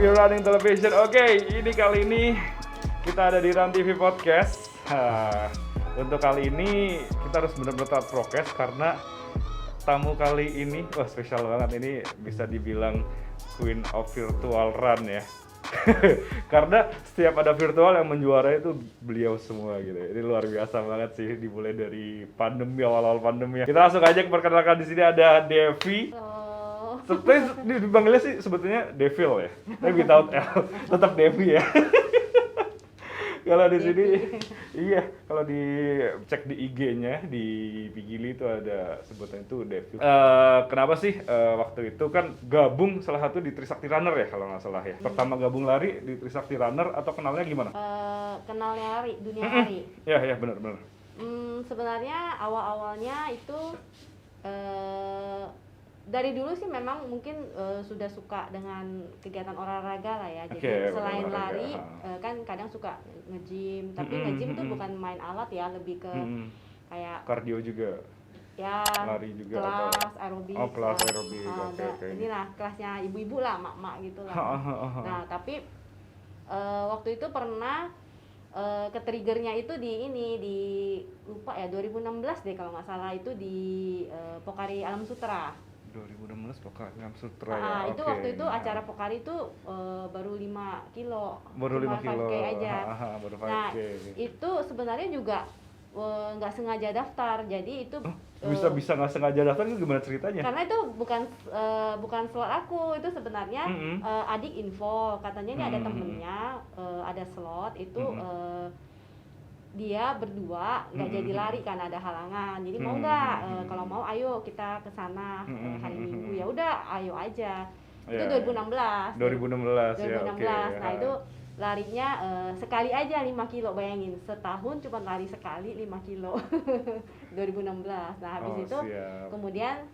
TV Running Television. Oke, ini kali ini kita ada di Run TV Podcast. Untuk kali ini kita harus benar-benar taat prokes karena tamu kali ini, wah spesial banget. Ini bisa dibilang Queen of Virtual Run ya. Karena setiap ada virtual yang menjuarai itu beliau semua gitu. Ini luar biasa banget sih, dimulai dari pandemi, awal-awal pandemi. Kita langsung aja perkenalkan, di sini ada Devi. Sebenarnya dipanggilnya sih sebetulnya Devil ya, tapi without L, tetap Devi ya. Kalau di sini, iya, kalau dicek di IG-nya di Pigili itu ada sebutannya itu Devil. Kenapa sih waktu itu kan gabung salah satu di Trisakti Runner ya kalau nggak salah ya. Pertama gabung lari di Trisakti Runner atau kenalnya gimana? Kenalnya lari, dunia lari. Ya benar. Sebenarnya awalnya itu dari dulu sih memang mungkin sudah suka dengan kegiatan olahraga lah ya. Jadi selain lari kan kadang suka nge-gym, tapi nge-gym tuh bukan main alat ya, lebih ke kayak kardio juga. Ya, lari juga kelas aerobik. Oh, kelas aerobik. Inilah kelasnya ibu-ibu lah, mak-mak gitu lah. Nah, tapi waktu itu pernah ke-triggernya itu di lupa ya, 2016 deh kalau nggak salah, itu di Pokari Alam Sutera. 2016 Pokari Alam Sutera ya. Itu waktu itu acara Pokari itu baru 5 kilo. Baru 5 kilo 5K aja. Baru 5K. Nah, itu sebenarnya juga nggak sengaja daftar. Jadi itu bisa nggak sengaja daftar itu gimana ceritanya? Karena itu bukan slot aku, itu sebenarnya adik info, katanya ini ada temennya ada slot itu dia berdua nggak jadi lari karena ada halangan, jadi mau nggak kalau mau ayo kita ke sana hari Minggu. Ya udah ayo aja. Itu 2016 ya, oke. Nah itu larinya sekali aja 5 kilo, bayangin setahun cuma lari sekali 5 kilo. 2016. Nah habis itu siap. kemudian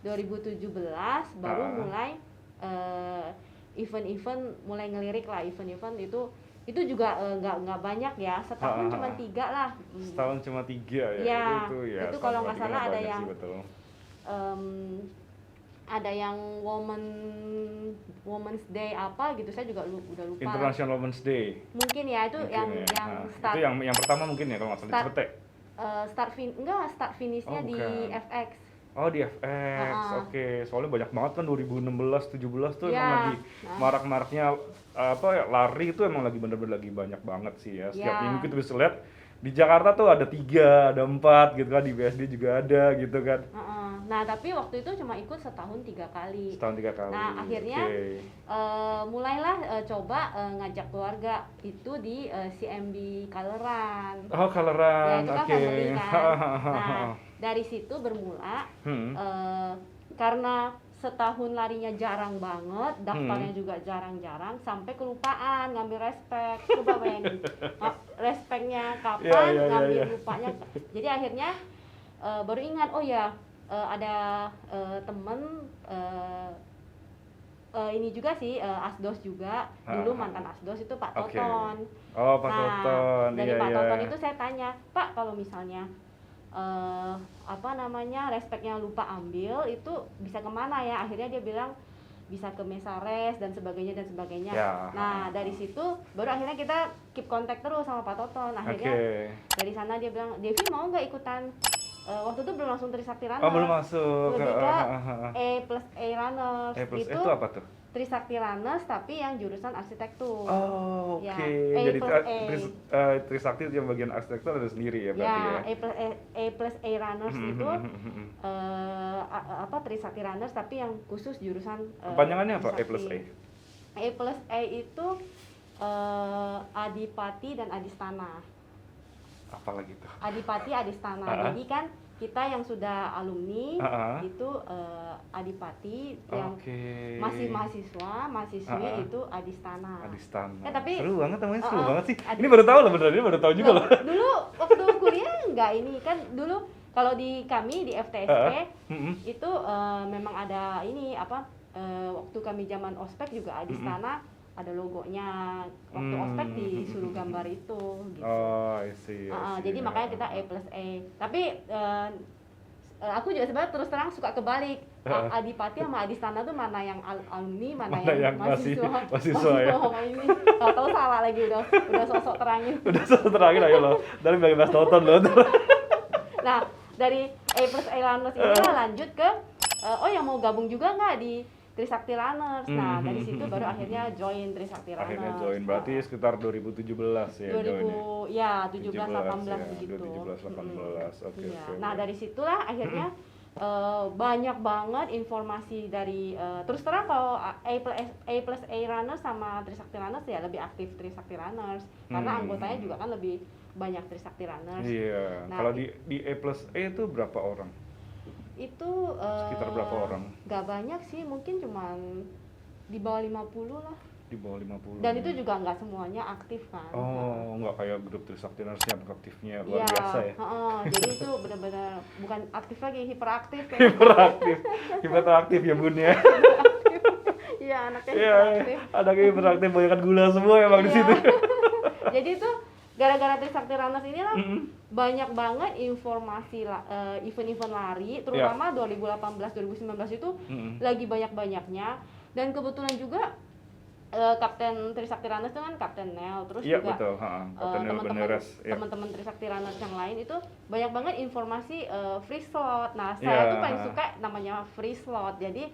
2017 baru mulai event-event, mulai ngelirik lah event-event itu juga nggak banyak ya, setahun cuma 3 lah. Setahun cuma 3 ya. Itu kalau nggak salah ada yang ada yang Women's Day apa gitu, saya juga udah lupa. International Women's Day. Mungkin ya, itu yang start. Itu yang pertama mungkin ya kalau nggak salah di Cipete. Start finishnya di FX. Oh di FX, oke. Soalnya banyak banget kan 2016, 17 tuh emang lagi marak-maraknya lari itu emang lagi bener-bener lagi banyak banget sih ya. Setiap minggu kita bisa lihat di Jakarta tuh ada 3, ada 4 gitu kan, di BSD juga ada gitu kan. Nah tapi waktu itu cuma ikut setahun 3 kali. Setahun 3 kali. Nah akhirnya mulailah coba ngajak keluarga itu di CMB Kaleran. Oh Kaleran, ya, itu kan family kan. Nah dari situ bermula karena setahun larinya jarang banget, daftarnya juga jarang-jarang, sampai kelupaan ngambil respek. Coba bayangin, respeknya kapan, ngambil lupanya. Jadi akhirnya baru ingat, oh ya ada temen ini juga sih, Asdos juga, dulu mantan Asdos itu Pak Toton. Oh Pak Toton, dari Pak Toton itu saya tanya, Pak kalau misalnya respeknya lupa ambil itu bisa kemana ya? Akhirnya dia bilang bisa ke Mesares dan sebagainya. Nah dari situ baru akhirnya kita keep kontak terus sama Pak Toton. Akhirnya dari sana dia bilang, Devi mau nggak ikutan? Waktu itu belum langsung Trisakti Runner. Oh belum masuk. Lebih ke A+A Runners. Itu apa tuh? Trisakti Runners tapi yang jurusan arsitektur. Oh oke. Jadi Trisakti yang bagian arsitektur ada sendiri ya berarti ya. A+A Runners itu Trisakti Runners tapi yang khusus jurusan panjangannya apa A+A? A+A itu Adipati dan Adistana. Apa lagi tuh? Adipati, Adistana. Jadi kan kita yang sudah alumni itu Adipati, yang masih mahasiswi itu Adistana. Tapi seru banget namanya, seru banget sih. Ini baru tahu loh, beneran baru tahu juga loh. Dulu waktu kuliah enggak ini kan, dulu kalau di kami di FTSP itu memang ada ini waktu kami zaman ospek juga Adistana ada logonya, waktu ospek disuruh gambar itu gitu. Oh, I see. Jadi makanya kita A+A. Tapi aku juga sebenarnya terus terang suka kebalik. Adipati sama Adistana tuh mana yang alumni, mana yang mahasiswa ya. Ini tahu salah lagi udah sosok terangin. Udah sosok terangin ayo loh. Dari bagi Mas Toton loh. Nah, dari A+A Runners ini lanjut ke yang mau gabung juga nggak di Trisakti Runners. Nah, dari situ baru akhirnya join Trisakti Runners. Akhirnya join, berarti sekitar 2017 ya 2000, ya 17-18 ya, begitu. 2017-18, oke. Nah, dari situlah akhirnya banyak banget informasi dari, terus terang kalau A+A Runners sama Trisakti Runners ya lebih aktif Trisakti Runners. Karena anggotanya juga kan lebih banyak Trisakti Runners. Iya, nah, kalau di A+A itu berapa orang? Itu sekitar berapa orang? Gak banyak sih, mungkin cuman di bawah 50 lah. Di bawah 50. Dan itu juga nggak semuanya aktif kan. Nggak kayak grup Trisakti Runners yang aktifnya luar biasa ya. Jadi itu benar-benar bukan aktif lagi, hiperaktif. Hiperaktif ya Bun ya. Iya, anaknya hiperaktif. Anaknya hiperaktif, banyak gula semua emang di situ. Jadi itu gara-gara Trisakti Runners inilah banyak banget informasi event-event lari, terutama 2018-2019 itu lagi banyak-banyaknya. Dan kebetulan juga Kapten Trisakti Runners itu kan Kapten Nel, terus juga teman-teman Trisakti Runners yang lain itu banyak banget informasi free slot. Nah, saya tuh paling suka namanya free slot. Jadi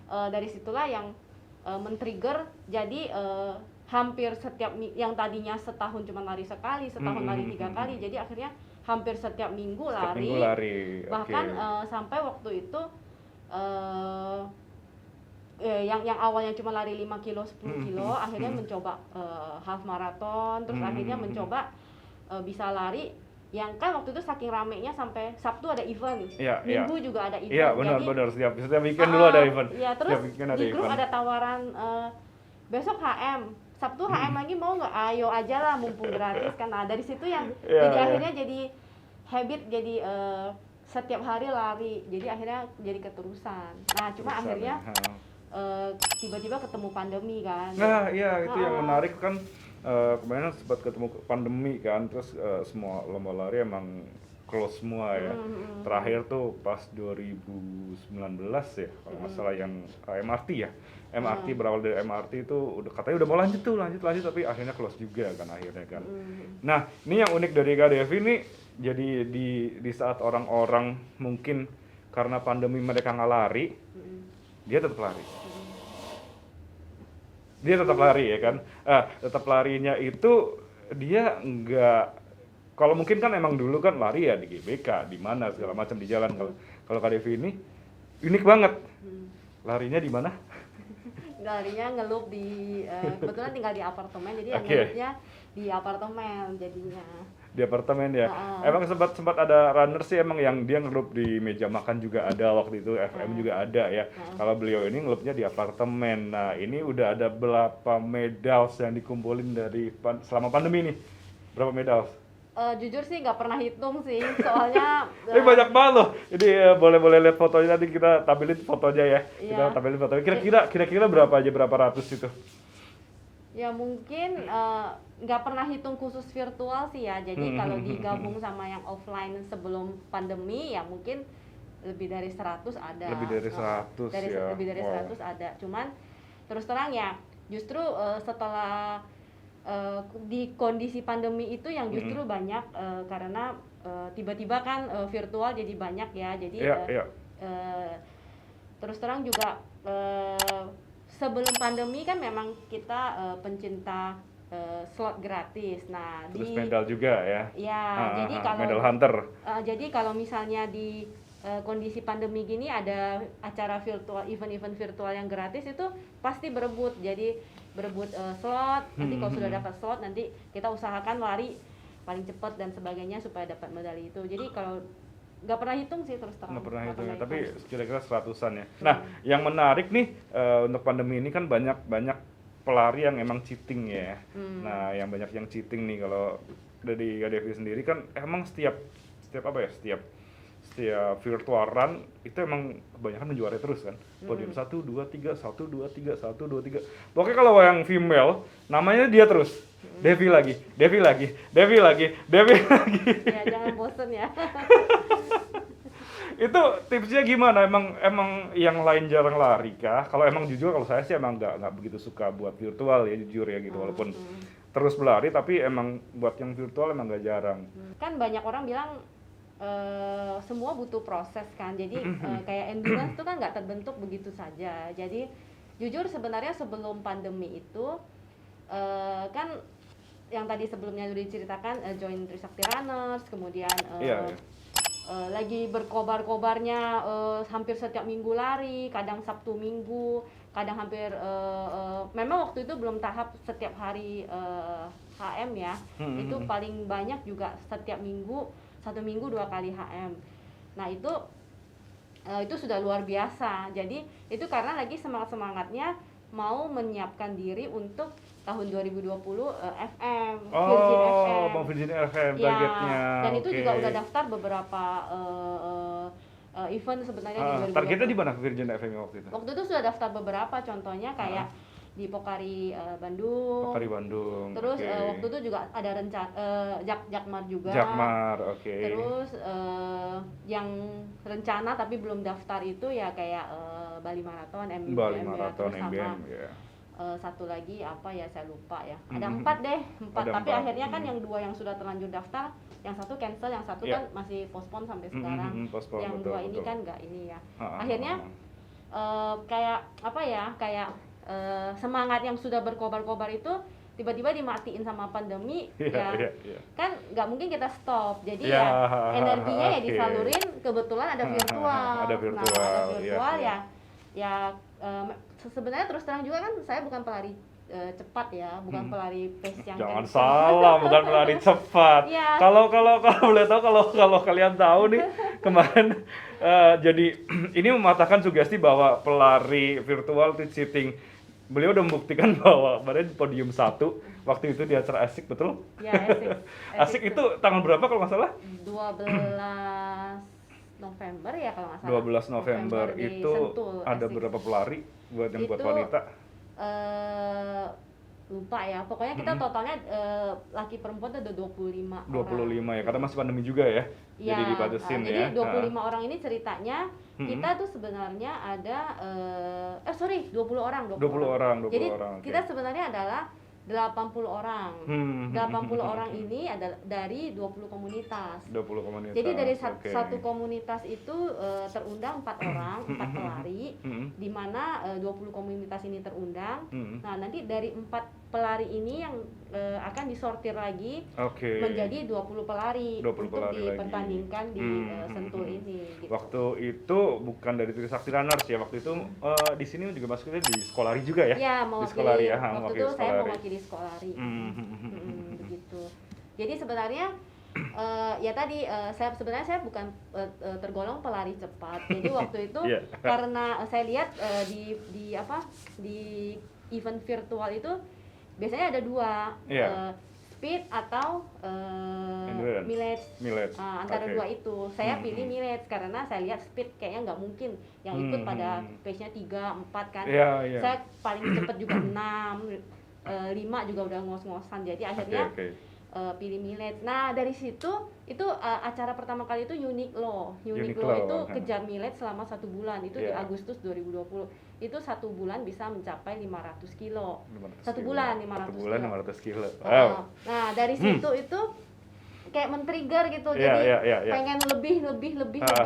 dari situlah yang men-trigger, jadi hampir setiap yang tadinya setahun cuma lari sekali, setahun lari 3 kali, jadi akhirnya hampir setiap minggu lari. Bahkan sampai waktu itu yang awalnya cuma lari 5 kilo, 10 kilo, akhirnya mencoba half marathon, terus akhirnya mencoba bisa lari yang kan waktu itu saking ramenya sampai Sabtu ada event, Minggu juga ada event. Iya, benar. Setiap weekend dulu ada event. Iya, terus di grup ada tawaran besok HM, Sabtu HM lagi mau nggak? Ayo aja lah, mumpung gratis kan. Nah, dari situ yang jadi akhirnya jadi habit, jadi setiap hari lari. Jadi akhirnya jadi keterusan. Nah, cuma akhirnya tiba-tiba ketemu pandemi kan. Nah, iya itu yang menarik kan. Kemarin sempat ketemu pandemi kan, terus semua lomba lari emang close semua ya. Terakhir tuh pas 2019 ya, kalau nggak salah yang MRT ya. MRT berawal dari MRT itu katanya udah mau lanjut tapi akhirnya close juga kan akhirnya kan. Nah, ini yang unik dari Kak Devi ini, jadi di saat orang-orang mungkin karena pandemi mereka nggak lari, dia tetap lari. Dia tetap lari ya kan. Tetap larinya itu dia nggak, kalau mungkin kan emang dulu kan lari ya di GBK, di mana segala macam di jalan. Kalau Kak Devi ini unik banget. Larinya di mana? Larinya ngelup di kebetulan tinggal di apartemen, jadi yang ngelupnya di apartemen jadinya. Di apartemen ya. Emang sempat ada runner sih emang yang dia ngelup di meja makan juga ada waktu itu, FM juga ada ya. Kalau beliau ini ngelupnya di apartemen. Nah, ini udah ada berapa medals yang dikumpulin dari selama pandemi nih? Berapa medals? Jujur sih nggak pernah hitung sih, soalnya ini banyak banget loh. Jadi boleh lihat fotonya, nanti kita tampilin fotonya ya. Kita tampilin fotonya. Kira-kira berapa ratus itu? Ya mungkin nggak pernah hitung khusus virtual sih ya. Jadi kalau digabung sama yang offline sebelum pandemi ya mungkin lebih dari 100 ada. Lebih dari 100 ya. Lebih dari 100 ada. Cuman terus terang ya, justru setelah di kondisi pandemi itu yang justru banyak karena tiba-tiba kan virtual jadi banyak ya. Jadi terus terang juga sebelum pandemi kan memang kita pencinta slot gratis. Nah, terus medal juga ya. Ya, jadi kalau medal hunter. Jadi kalau misalnya di kondisi pandemi gini ada acara virtual, event-event virtual yang gratis itu pasti berebut. Jadi berebut slot. Nanti kalau sudah dapat slot nanti kita usahakan lari paling cepat dan sebagainya supaya dapat medali itu. Jadi kalau nggak pernah hitung sih terus terang. Nggak pernah hitung ya, tapi kira-kira 100-an ya. Nah, yang menarik nih untuk pandemi ini kan banyak pelari yang emang cheating ya. Nah, yang banyak yang cheating nih kalau dari Kak Devi sendiri kan emang setiap virtual run itu emang kebanyakan menjuarai terus kan. Podium 1 2 3 1 2 3 1 2 3. Pokoknya kalau yang female namanya dia terus. Devi lagi. Ya jangan bosen ya. Itu tipsnya gimana? Emang yang lain jarang lari kah? Kalau emang jujur, kalau saya sih emang nggak begitu suka buat virtual ya, jujur ya gitu. Walaupun terus berlari, tapi emang buat yang virtual emang nggak jarang. Kan banyak orang bilang semua butuh proses kan. Jadi kayak endurance itu kan nggak terbentuk begitu saja. Jadi jujur sebenarnya sebelum pandemi itu kan yang tadi sebelumnya udah diceritakan join Trisakti Runners, kemudian lagi berkobar-kobarnya hampir setiap minggu lari, kadang Sabtu Minggu, kadang hampir memang waktu itu belum tahap setiap hari HM ya, itu paling banyak juga setiap minggu, 1 minggu 2 kali HM. Nah itu sudah luar biasa. Jadi itu karena lagi semangatnya mau menyiapkan diri untuk tahun 2020 FM, Virgin FM. Oh, Virgin FM targetnya. Dan itu juga udah daftar beberapa event sebenarnya di 2020. Targetnya di mana Virgin FM waktu itu? Waktu itu sudah daftar beberapa, contohnya kayak di Pokari Bandung. Pokari Bandung. Terus waktu itu juga ada rencana Jakmar juga. Jakmar, Terus yang rencana tapi belum daftar itu ya kayak Bali Marathon, MBM, Bali Marathon, MBM, satu lagi apa ya saya lupa ya. Ada 4 deh, 4. Tapi akhirnya kan yang 2 yang sudah terlanjur daftar, yang satu cancel, yang satu kan masih postpone sampai sekarang. Yang 2 ini kan nggak ini ya. Akhirnya kayak apa ya, kayak semangat yang sudah berkobar-kobar itu tiba-tiba dimatiin sama pandemi, kan nggak mungkin kita stop. Jadi energinya ya disalurin, kebetulan ada virtual. Ada virtual ya sebenarnya terus terang juga kan saya bukan pelari cepat ya, bukan pelari pace yang jangan salah, bukan pelari cepat. Kalau boleh tahu, kalau kalian tahu nih kemarin jadi ini mematahkan sugesti bahwa pelari virtual itu cheating. Beliau udah membuktikan bahwa kemarin podium 1 waktu itu di acara ASIK, betul? Ya, ASIK itu tanggal berapa kalau nggak salah? 12 November ya kalau nggak salah. 12 November itu Sentul, ada berapa pelari buat yang buat wanita? Lupa ya, pokoknya kita totalnya laki perempuan ada 25 orang. Ya, karena masih pandemi juga ya, jadi dibatasin ya. Jadi 25 orang ini ceritanya kita tuh sebenarnya ada 20 orang. Jadi kita sebenarnya adalah 80 orang. 80 orang ini adalah dari 20 komunitas. 20 komunitas. Jadi dari satu komunitas itu terundang 4 orang, 4 pelari, di mana 20 komunitas ini terundang. Nah, nanti dari 4 pelari ini yang akan disortir lagi menjadi 20 pelari untuk dipertandingkan di Sentul ini. Gitu. Waktu itu bukan dari Trisakti Runners ya, waktu itu di sini juga masuknya di Skolari juga ya? Iya, mewakili. Waktu itu saya mewakili Skolari. Begitu. Jadi sebenarnya ya tadi saya bukan tergolong pelari cepat. Jadi waktu itu karena saya lihat di event virtual itu biasanya ada 2, speed atau millage. Antara 2 itu saya pilih millage karena saya lihat speed kayaknya nggak mungkin yang ikut pada pace-nya 3, 4 kan. Saya paling cepat juga 6, 5 juga udah ngos-ngosan, jadi akhirnya pilih millage. Nah dari situ itu acara pertama kali itu Uniqlo itu kejar millage selama 1 bulan, itu di Agustus 2020. Itu 1 bulan bisa mencapai 500 kilo. 1 bulan 500 kilo. Wow. Nah dari situ itu kayak men-trigger gitu, jadi pengen lebih,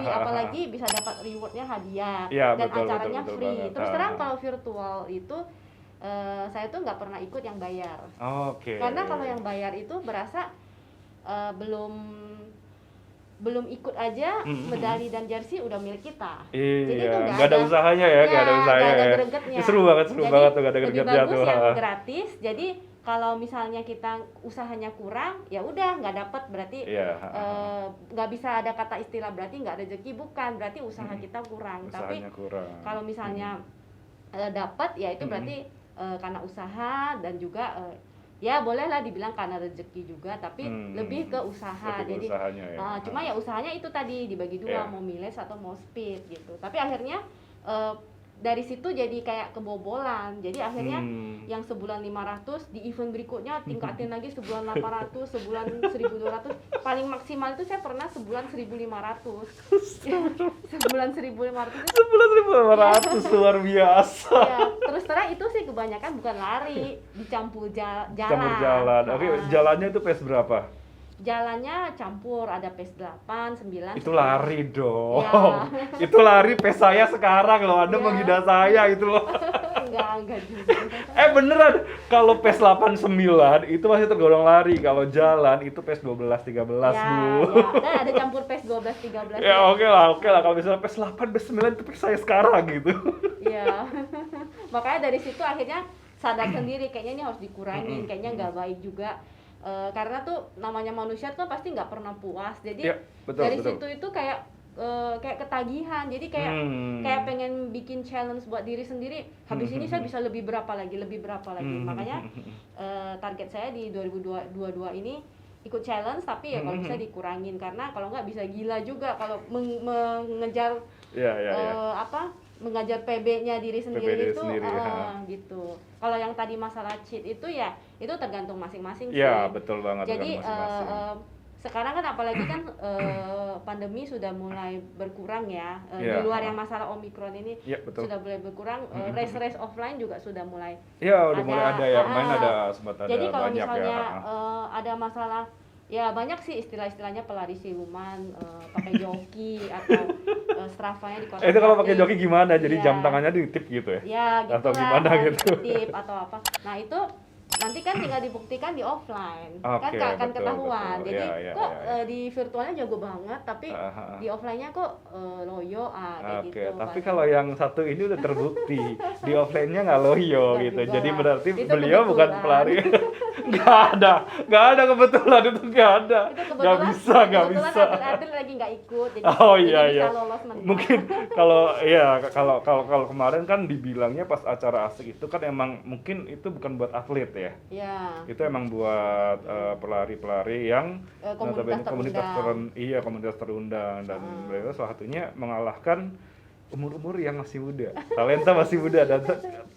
apalagi bisa dapat rewardnya hadiah dan acaranya free. Terus terang kalau virtual itu saya tuh nggak pernah ikut yang bayar. Karena kalau yang bayar itu berasa belum ikut aja medali dan jersey udah milik kita. Jadi itu nggak ada usahanya ya, nggak ada gregetnya. Seru banget tuh, nggak ada gregetnya tuh. Lebih bagus yang gratis. Jadi kalau misalnya kita usahanya kurang, ya udah nggak dapat, berarti nggak bisa ada kata istilah berarti nggak rezeki, bukan, berarti usaha kita kurang. Tapi kalau misalnya dapat, ya itu berarti karena usaha dan juga ya bolehlah dibilang karena rezeki juga, tapi lebih ke usaha. Jadi cuma ya usahanya itu tadi dibagi 2, mau millage atau mau speed gitu. Tapi akhirnya dari situ jadi kayak kebobolan. Jadi akhirnya yang sebulan 500 di event berikutnya tingkatin lagi sebulan 800, sebulan 1200. Paling maksimal itu saya pernah sebulan 1500. Sebulan 1500 itu Sebulan 1.500 luar biasa. ya, terus terang itu sih kebanyakan bukan lari, dicampur jalan. Campur jalan. Oke, jalannya itu pace berapa? Jalannya campur, ada pace 8, 9. Itu lari dong. Ya. Itu lari pace saya sekarang loh. Anda Ya. menghina saya itu loh. enggak juga. Beneran, kalau pace 89 itu masih tergolong lari. Kalau jalan itu pace 12, 13, Ya, Bu. ya. Dan ada campur pace 12, 13. Ya oke lah. Kalau misalnya pace 8, pace 9 itu pace saya sekarang gitu. Iya. Makanya dari situ akhirnya sadar sendiri kayaknya ini harus dikurangin, kayaknya nggak baik juga. Karena tuh namanya manusia tuh pasti nggak pernah puas. Jadi Ya, betul, dari betul. situ itu kayak ketagihan. Jadi kayak pengen bikin challenge buat diri sendiri. Habis ini saya bisa lebih berapa lagi. Makanya target saya di 2022 ini ikut challenge, tapi ya kalau bisa dikurangin, karena kalau nggak bisa gila juga kalau mengejar mengajar PB-nya diri sendiri itu gitu. Kalau yang tadi masalah cheat itu ya itu tergantung masing-masing sih. Ya, betul banget. Jadi sekarang kan apalagi kan pandemi sudah mulai berkurang ya. Di luar yang masalah Omikron ini sudah mulai berkurang. Race offline juga sudah mulai. Ya, udah mulai ada ya. Main ada sempat ada. Jadi kalau banyak misalnya ya. ada masalah, ya banyak sih istilah-istilahnya pelari siluman, pakai joki atau Strava-nya di kotak. Itu kalau pakai joki gimana? Jadi Ya. jam tangannya ditip gitu ya? Ya, gitu Atau gimana gitu? Tip atau apa. Nah, itu nanti kan tinggal dibuktikan di offline. Kan Oke, akan betul, ketahuan. betul. Jadi Ya, kok ya. di virtualnya jago banget, tapi di offline-nya kok loyo kayak Oke, gitu. tapi Pak. kalau yang satu ini udah terbukti di offline-nya nggak loyo Nggak gitu. juga Jadi lah. berarti Itu beliau bukan kebetulan. pelari. Nggak ada kebetulan itu nggak ada. Itu Nggak bisa. kebetulan atlet lagi nggak ikut, jadi, Oh jadi iya bisa iya. lolos menang. Mungkin kalau kemarin kan dibilangnya pas acara asik itu kan emang mungkin itu bukan buat atlet ya. Ya. Itu emang buat pelari-pelari yang Komunitas notabene komunitas terundang dan beliau salah satunya mengalahkan umur-umur yang masih muda, talenta masih muda dan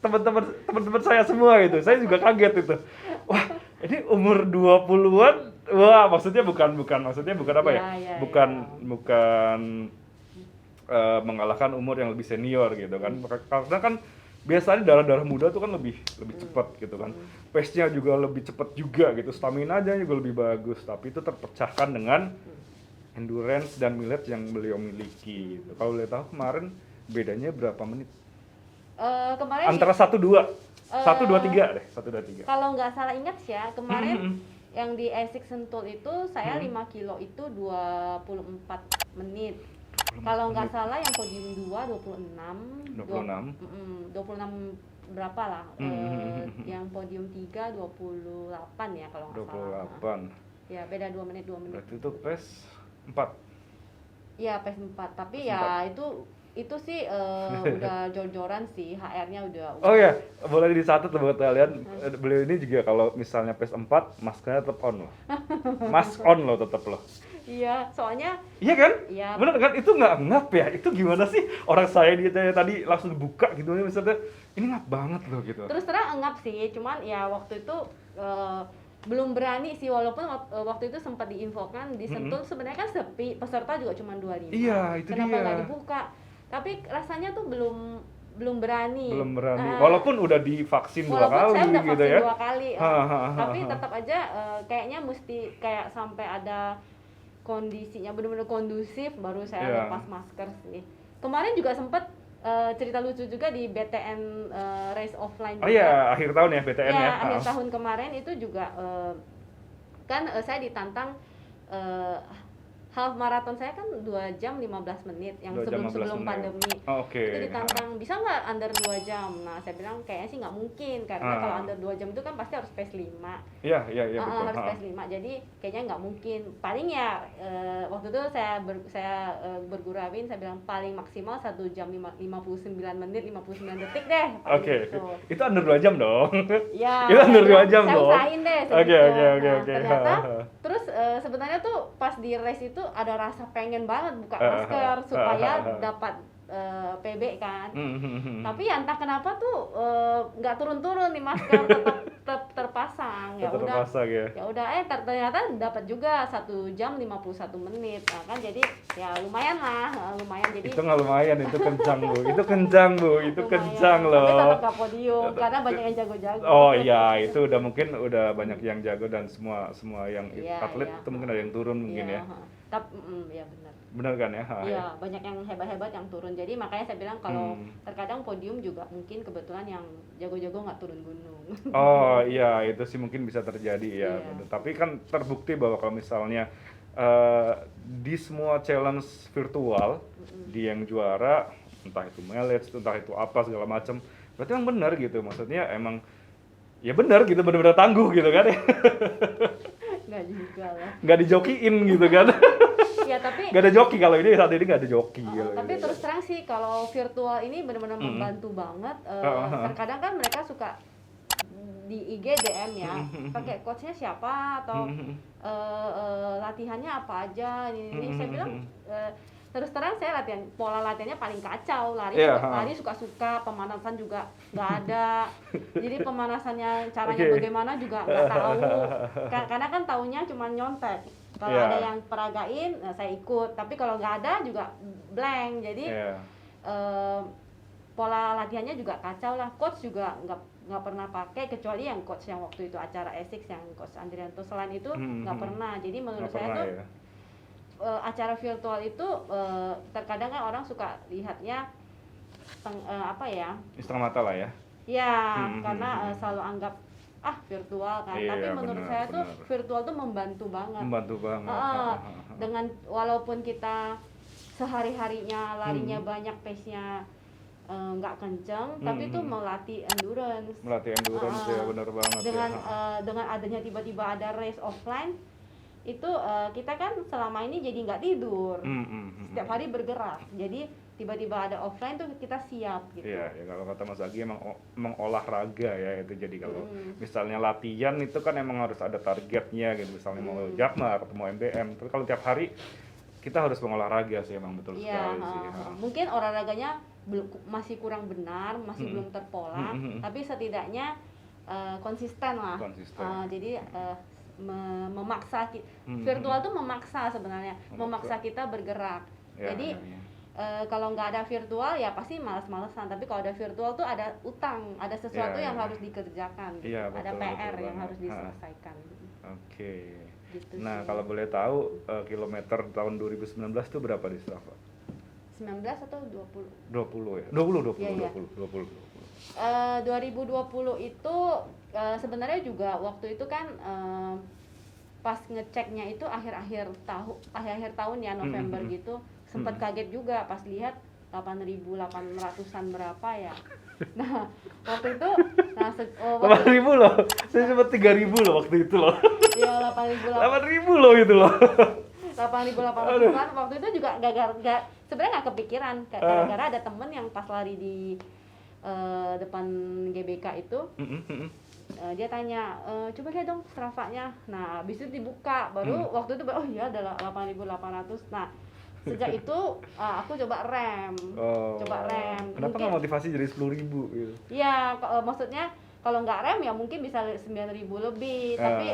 teman-teman saya semua gitu. Saya juga kaget itu. Wah, ini umur 20-an. Wah, maksudnya bukan apa ya? Ya. Bukan mengalahkan umur yang lebih senior gitu kan. Karena kan biasanya darah muda tuh kan lebih cepat gitu kan. Pace-nya juga lebih cepat juga gitu. Stamina-nya juga lebih bagus, tapi itu terpecahkan dengan endurance dan mileage yang beliau miliki gitu. Kalau boleh tahu kemarin bedanya berapa menit? Kemarin Antara 1-2 1-2-3 deh, 1-2-3. kalau nggak salah ingat ya, kemarin yang di Esik Sentul itu saya 5 kilo itu 24 menit. Kalau nggak salah yang podium 26 berapa lah. Yang podium 3 28 ya kalau nggak salah. 28. Ya, beda 2 menit. Berarti itu pace 4. Iya, pace 4, tapi Pace ya itu sih udah jor-joran sih, HR-nya udah. Oh ya, boleh dicatat buat kalian. Beliau ini juga kalau misalnya pace 4, maskernya tetap on loh. Mask on loh tetap loh. Iya, soalnya Iya kan? Iya. Bener kan? Itu nggak ngap ya? Itu gimana sih? Orang saya tadi langsung buka gitu misalnya, ini ngap banget loh gitu. terus terang engap sih, cuman ya waktu itu belum berani sih, walaupun waktu itu sempat diinfokan di Sentul sebenarnya kan sepi, peserta juga cuma 25. Iya, itu Kenapa dia. nggak dibuka? Tapi rasanya tuh belum berani. Walaupun udah divaksin 2 kali saya udah gitu vaksin ya. 2 kali, tapi tetap aja kayaknya mesti kayak sampai ada kondisinya benar-benar kondusif baru saya lepas masker sih. Kemarin juga sempet cerita lucu juga di BTN race offline juga. Oh iya, akhir tahun ya BTN ya. Akhir tahun kemarin itu juga kan saya ditantang half marathon saya kan 2 jam 15 menit yang 2 jam 15 sebelum menit. pandemi. Oke. Itu ditantang, bisa nggak under 2 jam? Nah, saya bilang kayaknya sih nggak mungkin, karena kalau under 2 jam itu kan pasti harus pace 5. Iya betul. Harus pace 5. Jadi kayaknya nggak mungkin. Paling ya waktu itu saya bergurauin, saya bilang paling maksimal 1 jam 59 menit 59 detik deh. Oke. Gitu. Itu under 2 jam dong. Ya, itu under 2 jam saya dong. usahain deh segitu. Oke. Nah, ternyata terus sebenarnya tuh pas di race itu ada rasa pengen banget buka masker supaya dapat PB kan. Tapi ya entah kenapa tuh nggak turun-turun nih masker, tetap terpasang. Ya udah. Ya udah ternyata dapat juga 1 jam 51 menit. Nah, kan jadi ya lumayan lah, lumayan jadi. Itu nggak lumayan, itu kencang Bu. Itu kencang Bu, itu lumayan. kencang loh. Tapi tetap nggak podium karena banyak yang jago-jago. Oh iya, itu udah mungkin udah banyak yang jago dan semua yang atlet itu mungkin ada yang turun mungkin ya. Tapi ya benar. Benar kan ya? Iya, banyak yang hebat-hebat yang turun. Jadi makanya saya bilang kalau terkadang podium juga mungkin kebetulan yang jago-jago nggak turun gunung. Oh iya, itu sih mungkin bisa terjadi ya. Benar. Tapi kan terbukti bahwa kalau misalnya di semua challenge virtual, di yang juara, entah itu mileage, entah itu apa segala macam, berarti emang benar gitu. Maksudnya emang ya benar gitu, benar-benar tangguh gitu kan ya. Nggak juga lah. Nggak dijokiin gitu kan. Ya tapi nggak ada joki kalau ini saat ini nggak ada joki. Tapi terus terang sih kalau virtual ini benar-benar membantu banget. Terkadang kan mereka suka di IG DM ya, pakai coachnya siapa atau latihannya apa aja. Ini saya bilang terus terang saya pola latihannya paling kacau, lari suka-suka, pemanasan juga nggak ada. Jadi pemanasannya caranya bagaimana juga nggak tahu. Karena kan taunya cuma nyontek. Kalau ada yang peragain, saya ikut. Tapi kalau nggak ada juga blank. Jadi pola latihannya juga kacau lah. Coach juga nggak pernah pakai kecuali yang coach yang waktu itu acara Essex yang coach Andrianto. Selain itu nggak pernah. Jadi menurut saya tuh acara virtual itu terkadang kan orang suka lihatnya setengah mata lah ya. Ya, karena selalu anggap virtual kan. Tapi menurut saya tuh virtual tuh membantu banget. Dengan walaupun kita sehari-harinya larinya banyak, pace-nya nggak kenceng, tapi itu melatih endurance. Ya benar banget. Dengan adanya tiba-tiba ada race offline, itu kita kan selama ini jadi nggak tidur, setiap hari bergerak. Jadi tiba-tiba ada offline tuh kita siap gitu. Iya, ya kalau kata Mas Agi emang olahraga ya itu. Jadi kalau misalnya latihan itu kan emang harus ada targetnya gitu. Misalnya mau Jakmar atau mau MBM. Tapi kalau tiap hari kita harus mengolahraga sih, emang betul sekali sih. Mungkin olahraganya masih kurang benar, masih belum terpola, tapi setidaknya konsisten lah. Jadi memaksa virtual tuh memaksa sebenarnya, memaksa kita bergerak. Jadi kalau nggak ada virtual ya pasti malas-malesan, tapi kalau ada virtual tuh ada utang, ada sesuatu yang harus dikerjakan, ada PR yang harus diselesaikan. Oke. Gitu nah sih. Kalau boleh tahu kilometer tahun 2019 tuh berapa di Strava? 19 atau 20? 20 ya? 20. 2020 itu sebenarnya juga waktu itu kan pas ngeceknya itu akhir-akhir tahun ya, November gitu, sempat kaget juga pas lihat 8.800-an berapa ya. Nah waktu itu 8.000 loh, saya sempat 3.000 loh waktu itu loh. Iya 8.000 loh itu loh. 8.800-an waktu itu juga sebenarnya nggak kepikiran, gara-gara ada temen yang pas lari di depan GBK itu. Dia tanya, coba lihat dong Strava-nya. Nah, habis itu dibuka, baru waktu itu oh iya ada 8.800. Nah, sejak itu aku coba rem. Kenapa nggak motivasi jadi 10.000 gitu? Iya, maksudnya kalau nggak rem ya mungkin bisa 9.000 lebih. Tapi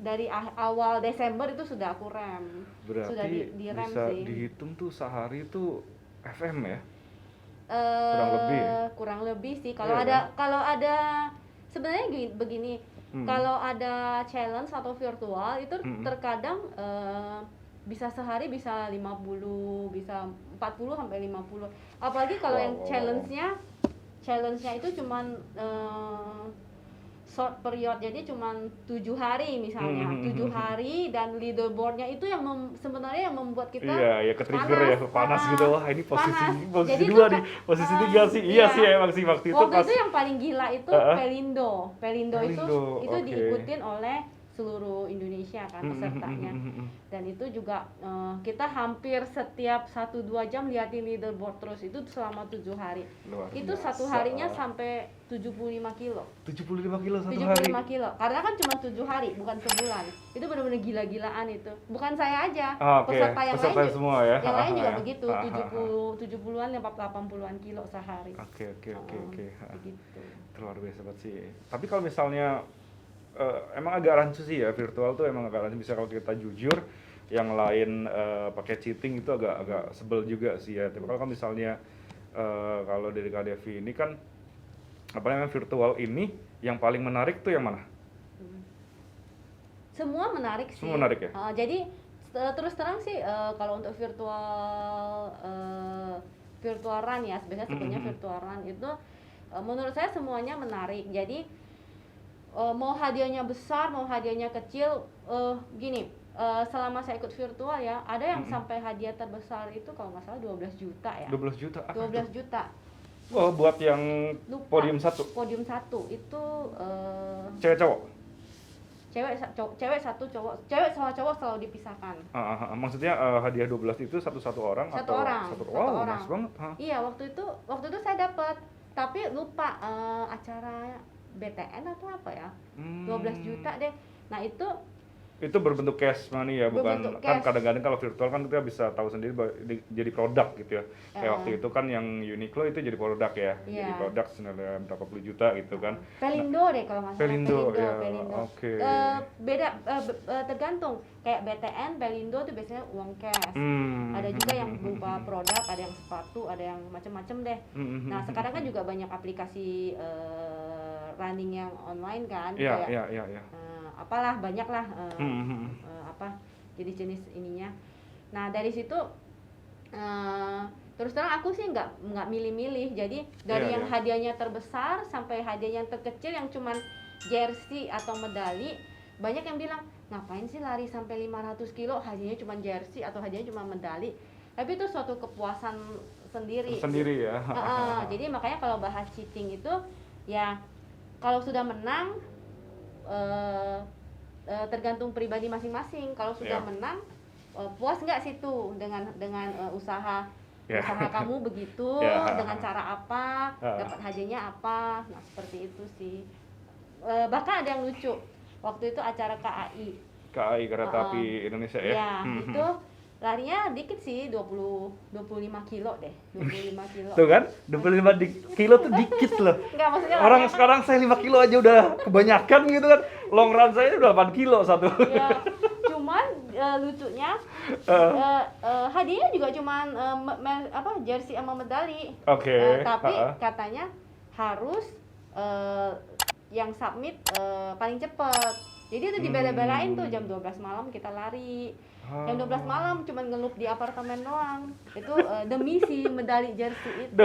dari awal Desember itu sudah aku rem. Berarti sudah di rem bisa sih. Dihitung tuh sehari tuh FM ya? Kurang lebih sih. Kalau ada sebenarnya begini, kalau ada challenge atau virtual itu terkadang bisa sehari bisa 50, bisa 40 sampai 50. Apalagi kalau yang challenge-nya itu cuman short period, jadi cuman 7 hari misalnya, 7 hari dan leaderboardnya itu yang sebenarnya yang membuat kita ke-trigger panas gitu. Wah ini posisi 2 nih, posisi 3 sih. Iya sih emang sih waktu itu itu yang paling gila itu Pelindo itu diikutin oleh seluruh Indonesia kan pesertanya. Dan itu juga kita hampir setiap 1-2 jam liatin leaderboard terus, itu selama 7 hari. Itu satu harinya sampai 75 kilo. 75 kilo satu 75 hari? 75 kilo, karena kan cuma 7 hari, bukan sebulan. Itu benar-benar gila-gilaan itu. Bukan saya aja, peserta yang lain semua ya? Yang lain juga begitu, 70-an, 80-an kilo sehari. Oke. Begitu. Luar biasa banget sih. Tapi kalau misalnya emang agak rancu sih ya, virtual tuh emang agak rancu. Bisa kalau kita jujur, yang lain pakai cheating itu agak sebel juga sih ya. Tapi kalau misalnya kalau dari Kak Devi ini kan apa namanya, virtual ini yang paling menarik tuh yang mana? Semua menarik sih. Semua menarik ya? Jadi terus terang sih kalau untuk virtual run ya, biasanya sebutnya virtual run itu menurut saya semuanya menarik. Jadi mau hadiahnya besar, mau hadiahnya kecil, gini, selama saya ikut virtual ya, ada yang sampai hadiah terbesar itu kalau nggak salah 12 juta ya. 12 juta? 12 juta. Oh, buat yang podium 1? Podium 1 itu cewek cowok? Cewek satu, cewek sama cowok selalu dipisahkan. Maksudnya hadiah 12 itu satu orang? Satu orang. Wow, nice banget. Iya, waktu itu saya dapat, tapi lupa acara BTN atau apa ya, 12 juta deh. Nah itu berbentuk cash money ya, bukan kan kadang-kadang kalau virtual kan kita bisa tahu sendiri jadi produk gitu ya. Kayak waktu itu kan yang Uniqlo itu jadi produk ya, jadi produk senilai berapa puluh juta gitu kan. Pelindo deh kalau nggak salah. Pelindo. Oke. Beda, tergantung. Kayak BTN, Pelindo tuh biasanya uang cash. Ada juga yang berupa produk, ada yang sepatu, ada yang macam-macam deh. Nah sekarang kan juga banyak aplikasi running yang online kan. Iya. Apalah banyak lah apa jenis-jenis ininya. Nah dari situ terus terang aku sih nggak milih-milih. Jadi dari yang hadiahnya terbesar sampai hadiah yang terkecil yang cuman jersey atau medali, banyak yang bilang ngapain sih lari sampai 500 kilo hadiahnya cuma jersey atau hadiahnya cuma medali. Tapi itu suatu kepuasan sendiri ya. Jadi makanya kalau bahas cheating itu ya kalau sudah menang tergantung pribadi masing-masing. Kalau sudah menang, puas nggak situ dengan usaha kamu begitu, dengan cara apa, dapat hadiahnya apa. Nah seperti itu sih. Bahkan ada yang lucu, waktu itu acara KAI Kereta Api Indonesia ya. Ya itu larinya dikit sih, 25 kilo deh, 25 kilo. Tuh kan, 25 kilo tuh dikit loh. Enggak, maksudnya orang sekarang saya 5 kilo aja udah kebanyakan gitu kan. Long run saya udah 8 kilo satu. Ya, cuman lucunya hadiahnya juga cuman jersey sama medali. Oke. Tapi katanya harus yang submit paling cepet. Jadi itu dibela-belain tuh jam 12 malam kita lari. Jam 12 malam cuma ngelup di apartemen doang. Itu demi si medali jersey itu.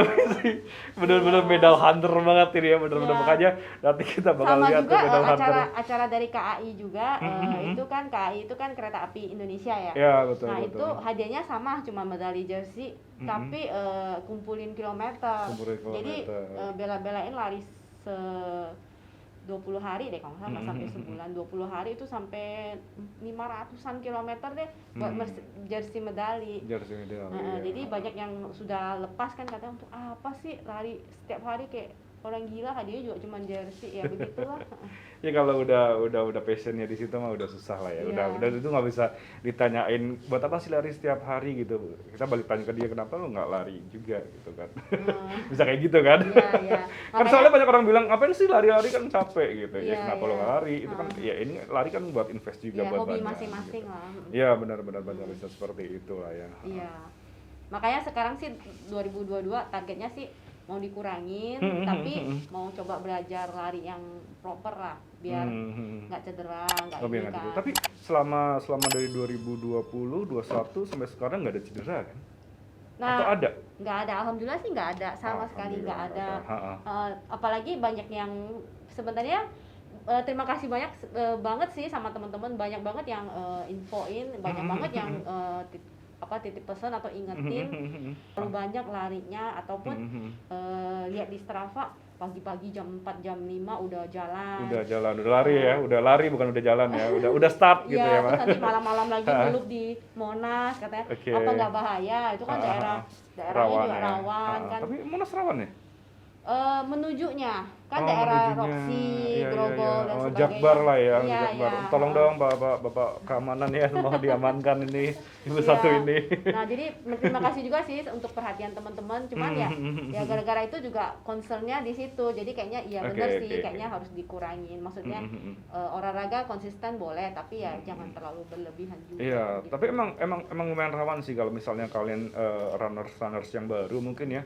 Bener-bener medal hunter banget ini ya, bener-bener makanya nanti kita bakal lihat tuh medal hunter. Acara dari KAI juga, itu kan KAI itu kan Kereta Api Indonesia ya. Iya, betul. Nah, itu hadiahnya sama, cuma medali jersey, tapi kumpulin kilometer. Jadi bela-belain lari 20 hari deh kalau nggak salah, sampai sebulan. 20 hari itu sampai 500-an kilometer deh buat jersey medali. Jadi banyak yang sudah lepas kan, katanya untuk apa sih lari setiap hari kayak orang gila, hadiahnya juga cuma jersey, ya begitulah. Ya kalau udah passionnya di situ mah udah susah lah ya. Udah itu nggak bisa ditanyain buat apa sih lari setiap hari gitu. Kita balik tanya ke dia, kenapa lu nggak lari juga gitu kan. Bisa kayak gitu kan. Iya. Kan soalnya banyak orang bilang ngapain sih lari-lari kan capek gitu. Ya kenapa lo nggak lari? Itu kan ya ini lari kan buat invest juga buat hobi badan. Masing-masing gitu lah. Iya benar-benar banyak bisa seperti itu lah ya. Iya. Makanya sekarang sih 2022 targetnya sih mau dikurangin, tapi mau coba belajar lari yang proper lah, biar nggak cedera, nggak ini kan. Tapi selama dari 2020, 21 sampai sekarang nggak ada cedera kan? Nah, atau ada? Nggak ada, alhamdulillah sih nggak ada, sama sekali nggak ada. Apalagi banyak yang sebenarnya terima kasih banget sih sama teman-teman, banyak banget yang infoin, banyak banget yang titip pesan atau ingetin terlalu banyak larinya, ataupun lihat di Strava pagi-pagi jam 4 jam 5 udah jalan. Udah lari ya, udah lari bukan udah jalan ya, udah start gitu ya, terus nanti malam-malam lagi ngelup di Monas katanya, apa nggak bahaya? Itu kan daerahnya juga rawan kan. Tapi Monas rawan ya? Menujunya kan daerah Roxy, Grogol dan sebagainya. Jakbar lah ya, Iya, Jakbar. iya. Tolong dong bapak keamanan ya, mau diamankan ini ibu satu ini. Nah jadi terima kasih juga sih untuk perhatian teman-teman. Cuman ya gara-gara itu juga concernnya di situ. Jadi kayaknya benar sih, kayaknya harus dikurangin. Maksudnya olahraga konsisten boleh, tapi ya jangan terlalu berlebihan juga. Iya, gitu. tapi emang lumayan rawan sih kalau misalnya kalian runners yang baru mungkin ya,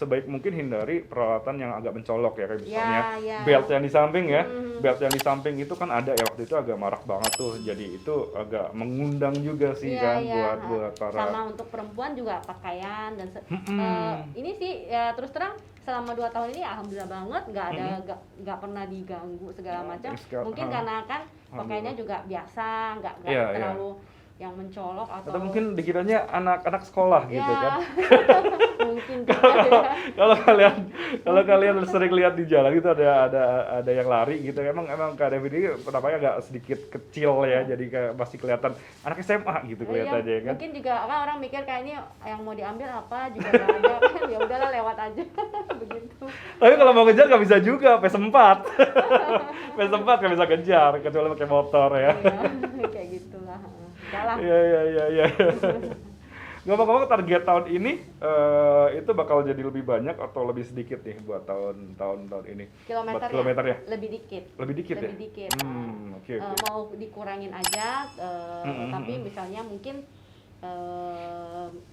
sebaik mungkin hindari peralatan yang agak mencolok ya, kayak misalnya belt yang di samping ya. Belt yang di samping itu kan ada ya, waktu itu agak marak banget tuh, jadi itu agak mengundang juga sih buat para. Sama untuk perempuan juga pakaian dan ini sih ya terus terang selama 2 tahun ini alhamdulillah banget nggak pernah diganggu segala macam. Mungkin karena kan pakaiannya juga biasa, nggak terlalu yang mencolok atau mungkin dikiranya anak-anak sekolah gitu kan. Mungkin kalau kalian sering lihat di jalan gitu ada yang lari gitu, emang Kak Devi ini penamanya agak sedikit kecil ya, jadi kayak masih kelihatan anak SMA gitu kelihatannya kan. Mungkin juga orang mikir kayak ini yang mau diambil apa juga nggak ada kan, ya udahlah lewat aja begitu. Tapi kalau mau kejar nggak bisa juga, PS4 PS4 nggak bisa kejar kecuali pakai motor ya. Kayak gitulah. Iya. Ngomong-ngomong, target tahun ini itu bakal jadi lebih banyak atau lebih sedikit nih buat tahun ini? Kilometer ya? Lebih dikit ya? Okay. Mau dikurangin aja, tapi misalnya mungkin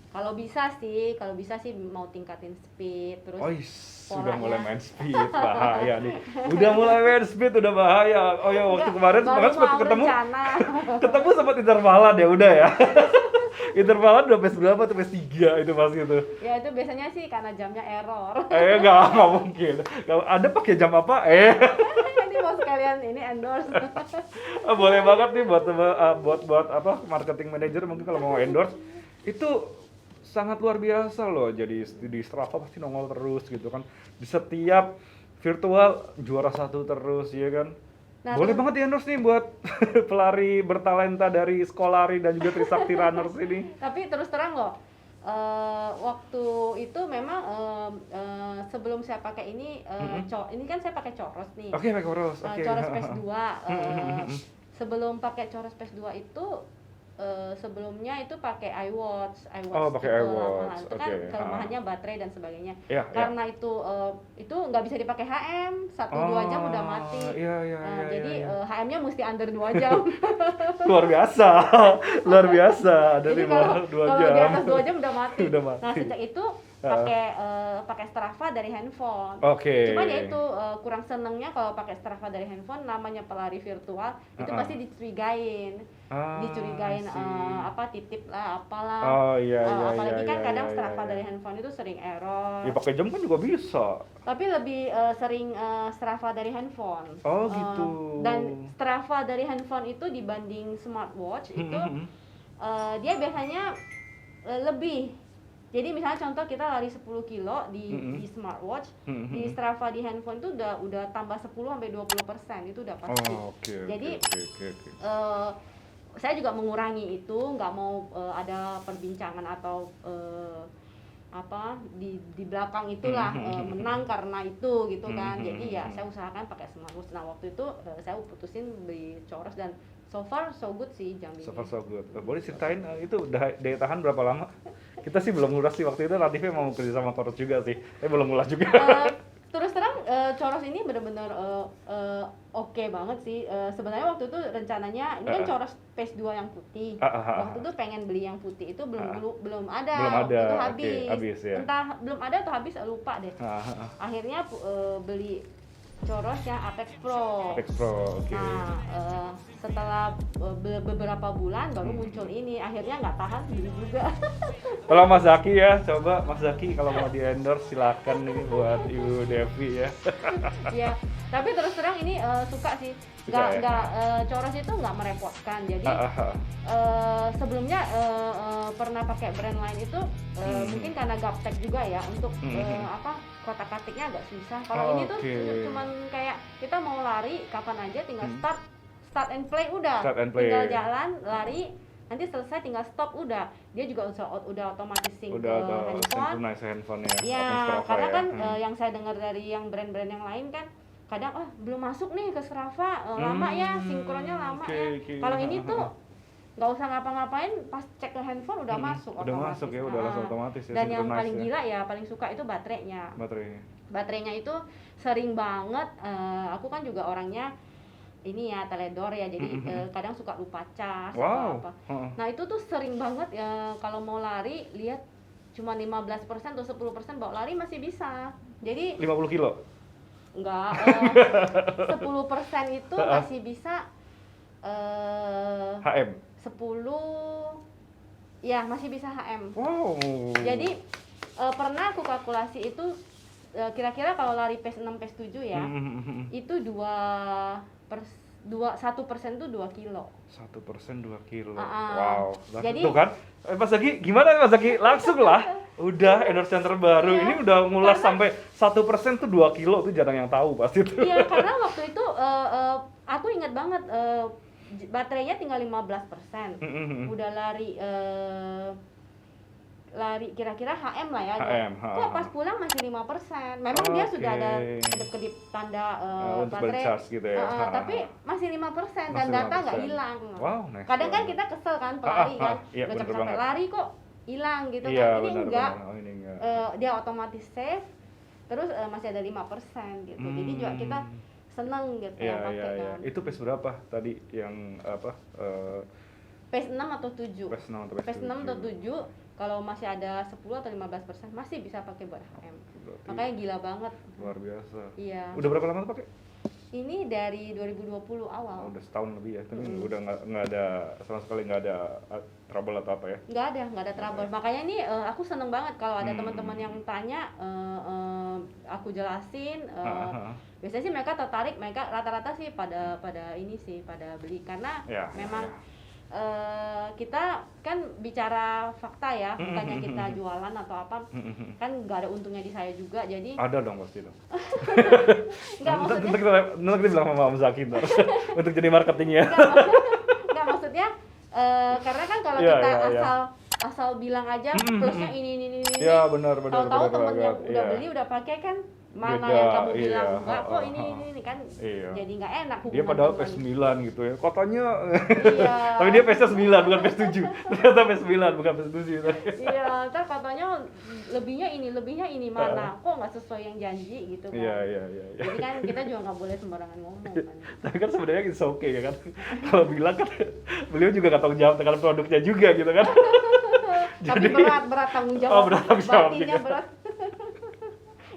kalau bisa sih mau tingkatin speed terus. Sudah mulai main speed, bahaya nih. Udah mulai main speed, udah bahaya. Oh ya, waktu kemarin sempat ketemu sempat intervalan ya, udah ya. Intervalan udah PES berapa tuh? PES 3 itu pasti itu. Ya itu biasanya sih karena jamnya error. Nggak mungkin. Kalau ada pakai jam apa? Ini mau sekalian ini endorse. Boleh banget nih buat apa marketing manager mungkin kalau mau endorse. Itu sangat luar biasa loh, jadi di Strava pasti nongol terus gitu kan, di setiap virtual juara 1 terus ya kan. Boleh banget di endorse nih buat pelari bertalenta dari Skolari dan juga Trisakti Runners ini. Tapi terus terang loh, waktu itu memang sebelum saya pakai ini, ini kan saya pakai Coros nih. Oke, pakai Coros. Coros PES 2. Sebelum pakai Coros PES 2 itu sebelumnya itu pakai iWatch pakai iWatch. Itu kan kelemahannya baterai dan sebagainya. Karena itu nggak bisa dipakai HM 1-2 jam udah mati. Jadi HM-nya mesti under 2 jam. Luar biasa dari 2 jam. Kalau di atas 2 jam udah mati. Nah, sejak itu pakai Strava dari handphone. Cuma ya itu kurang senengnya kalau pakai Strava dari handphone, namanya pelari virtual itu pasti dicurigain. Titip lah apalah. Apalagi kan kadang Strava dari handphone itu sering error. Ya pakai jam kan juga bisa. Tapi lebih sering Strava dari handphone. Gitu. Dan Strava dari handphone itu dibanding smartwatch itu dia biasanya lebih. Jadi misalnya contoh kita lari 10 kilo di smartwatch, di Strava di handphone itu udah tambah 10-20% itu udah pasti. Jadi saya juga mengurangi itu, nggak mau ada perbincangan atau di belakang itulah menang karena itu gitu kan. Jadi ya saya usahakan pakai smartwatch. Nah waktu itu saya putusin beli Coros dan so far so good sih jam ini. So far so good. Boleh ceritain itu daya tahan berapa lama? Kita sih belum ngulas sih, waktu itu Latifnya mau kerja sama Coros juga sih, belum ngulas juga. Terus terang Coros ini benar-benar oke banget sih. Sebenarnya waktu itu rencananya ini kan Coros PES 2 yang putih. Waktu itu pengen beli yang putih itu belum ada. Itu habis. Ya. Entah belum ada atau habis, lupa deh. Akhirnya beli Coros yang Apex Pro. Nah, setelah beberapa bulan baru muncul ini, akhirnya nggak tahan beli juga. Kalau Mas Zaki ya, coba Mas Zaki kalau mau di endorse silakan ini buat Ibu Devi ya. Iya, tapi terus terang ini suka sih. Coros itu nggak merepotkan. Jadi sebelumnya pernah pakai brand lain itu mungkin karena gaptek juga ya untuk kotak-katiknya agak susah. Kalau ini tuh cuman kayak kita mau lari kapan aja tinggal start and play udah. Tinggal jalan, lari, nanti selesai tinggal stop udah. Dia juga udah otomatis sync ke handphone. Iya, karena kan yang saya dengar dari yang brand-brand yang lain kan kadang belum masuk nih ke Strava, lama ya sinkronnya lama ya. Kalau ini tuh nggak usah ngapa-ngapain, pas cek ke handphone udah masuk udah otomatis. Masuk ya, udah langsung otomatis ya. Dan yang paling gila ya, paling suka itu baterainya itu sering banget, aku kan juga orangnya ini ya teledor ya, jadi kadang suka lupa cas atau apa. Nah itu tuh sering banget ya, kalau mau lari lihat cuma 15% atau 10% bawa lari masih bisa. Jadi 50 kilo? Enggak, 10% itu masih bisa HM? 10 ya masih bisa HM. Wow. Jadi pernah aku kalkulasi itu kira-kira kalau lari pace 6 pace 7 ya, itu 1% tuh 2 kilo. 1% 2 kilo. Wow. Jadi tuh kan, Mas Zaki gimana Mas Zaki? Langsung lah. Udah endorse yang terbaru. Iya, ini udah ngulas sampai 1% tuh 2 kilo tuh jarang yang tahu pasti tuh. Iya, karena waktu itu aku ingat banget baterainya tinggal 15%. Udah lari kira-kira HM lah ya. Kok pas pulang masih 5%. Memang dia sudah ada kedip-kedip tanda baterai. Charge gitu ya. Tapi masih 5% dan data nggak hilang. Wow, nice. Kadang kan kita kesel kan pelari kan. Udah capek lari kok hilang gitu kan. Ini enggak. Dia otomatis save. Terus masih ada 5% gitu. Jadi juga kita seneng gitu ya pakai kan. Itu pace berapa tadi yang apa? Pace 6 atau 7. Pace 6 atau 7. Kalau masih ada 10 atau 15% masih bisa pakai buat HM. Makanya gila banget. Luar biasa. Iya. Udah berapa lama tuh pakai? Ini dari 2020 awal. Udah setahun lebih ya. Tapi udah nggak ada sama sekali nggak ada trouble atau apa ya? Nggak ada trouble. Makanya ini aku seneng banget kalau ada teman-teman yang tanya, aku jelasin. Biasanya sih mereka tertarik, mereka rata-rata sih pada ini sih pada beli karena memang kita kan bicara fakta ya, bukannya kita jualan atau apa, kan nggak ada untungnya di saya juga, jadi ada dong pasti dong. Nggak maksudnya nanti kita bilang sama Om Zaki untuk jadi marketingnya. Nggak maksudnya karena kan kalau kita asal bilang aja plusnya ini ya benar tahu temen yang udah beli udah pakai kan mana yang kamu bilang enggak kok ini kan jadi nggak enak hubungan. Dia padahal PS9 gitu ya katanya. Tapi dia PS9 bukan PS7. Ternyata PS9 bukan PS7 gitu. Iya, ntar katanya lebihnya ini mana kok nggak sesuai yang janji gitu kan. Iya. Jadi kan kita juga nggak boleh sembarangan ngomong kan. Tapi kan sebenarnya it's okay ya kan. Kalau bilang kan beliau juga nggak tanggung jawab dengan produknya juga gitu kan. Tapi berat tanggung jawab. Berat tanggung jawab juga. Berat.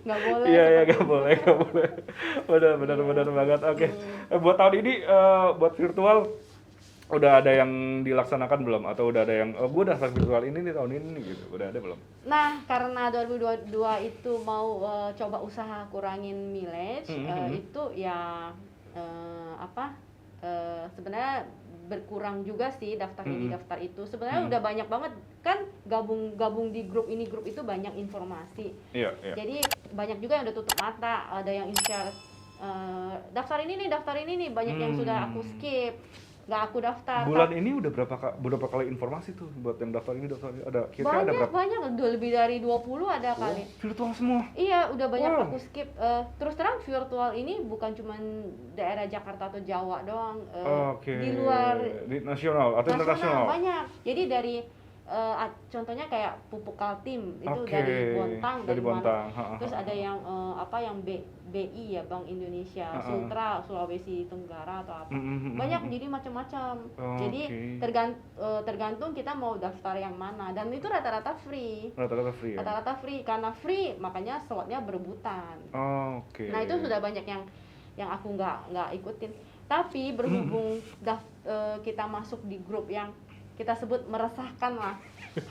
Nggak boleh. Iya, nggak boleh. Benar banget. Oke. Buat tahun ini, buat virtual udah ada yang dilaksanakan belum? Atau udah ada yang, gue daftar virtual ini nih tahun ini gitu, udah ada belum? Nah, karena 2022 itu mau coba usaha kurangin mileage, itu ya sebenarnya berkurang juga sih daftar ini daftar itu. Sebenarnya udah banyak banget kan gabung di grup ini grup itu banyak informasi. Iya. Jadi banyak juga yang udah tutup mata, ada yang share daftar ini nih banyak yang sudah aku skip, nggak aku daftar. Bulan ini udah berapa kali informasi tuh buat yang daftar ini ada kira-kira ada berapa? Banyak lebih dari 20 ada kali. Virtual semua. Iya, udah banyak aku skip. Terus terang virtual ini bukan cuma daerah Jakarta atau Jawa doang. Di luar di nasional atau internasional. Banyak. Jadi dari contohnya kayak Pupuk Kaltim itu dari Bontang, terus ada yang yang BI ya, Bank Indonesia, Sultra, Sulawesi Tenggara atau apa. Banyak, jadi macam-macam. Jadi tergantung kita mau daftar yang mana, dan itu rata-rata free. Rata-rata free karena free makanya slotnya berebutan. Nah, itu sudah banyak yang aku nggak ikutin. Tapi berhubung kita masuk di grup yang kita sebut meresahkan lah,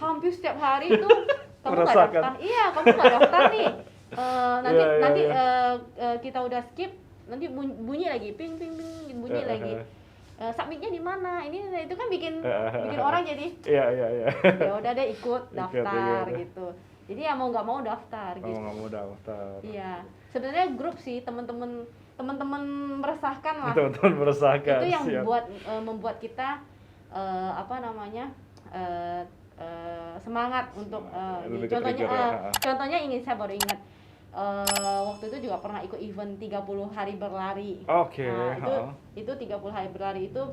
hampir setiap hari itu kamu nggak daftar, kamu nggak daftar nih, nanti kita udah skip, nanti bunyi lagi, ping bunyi lagi, submitnya di mana, ini itu kan bikin orang jadi, ya udah deh ikut daftar gitu. Jadi ya mau nggak mau daftar gitu. Mau nggak mau daftar. Iya, sebenarnya grup sih teman-teman meresahkan lah. Teman-teman meresahkan. Itu yang siap. membuat kita semangat untuk contohnya ini saya baru ingat waktu itu juga pernah ikut event 30 hari berlari. Oke. Nah, itu 30 hari berlari itu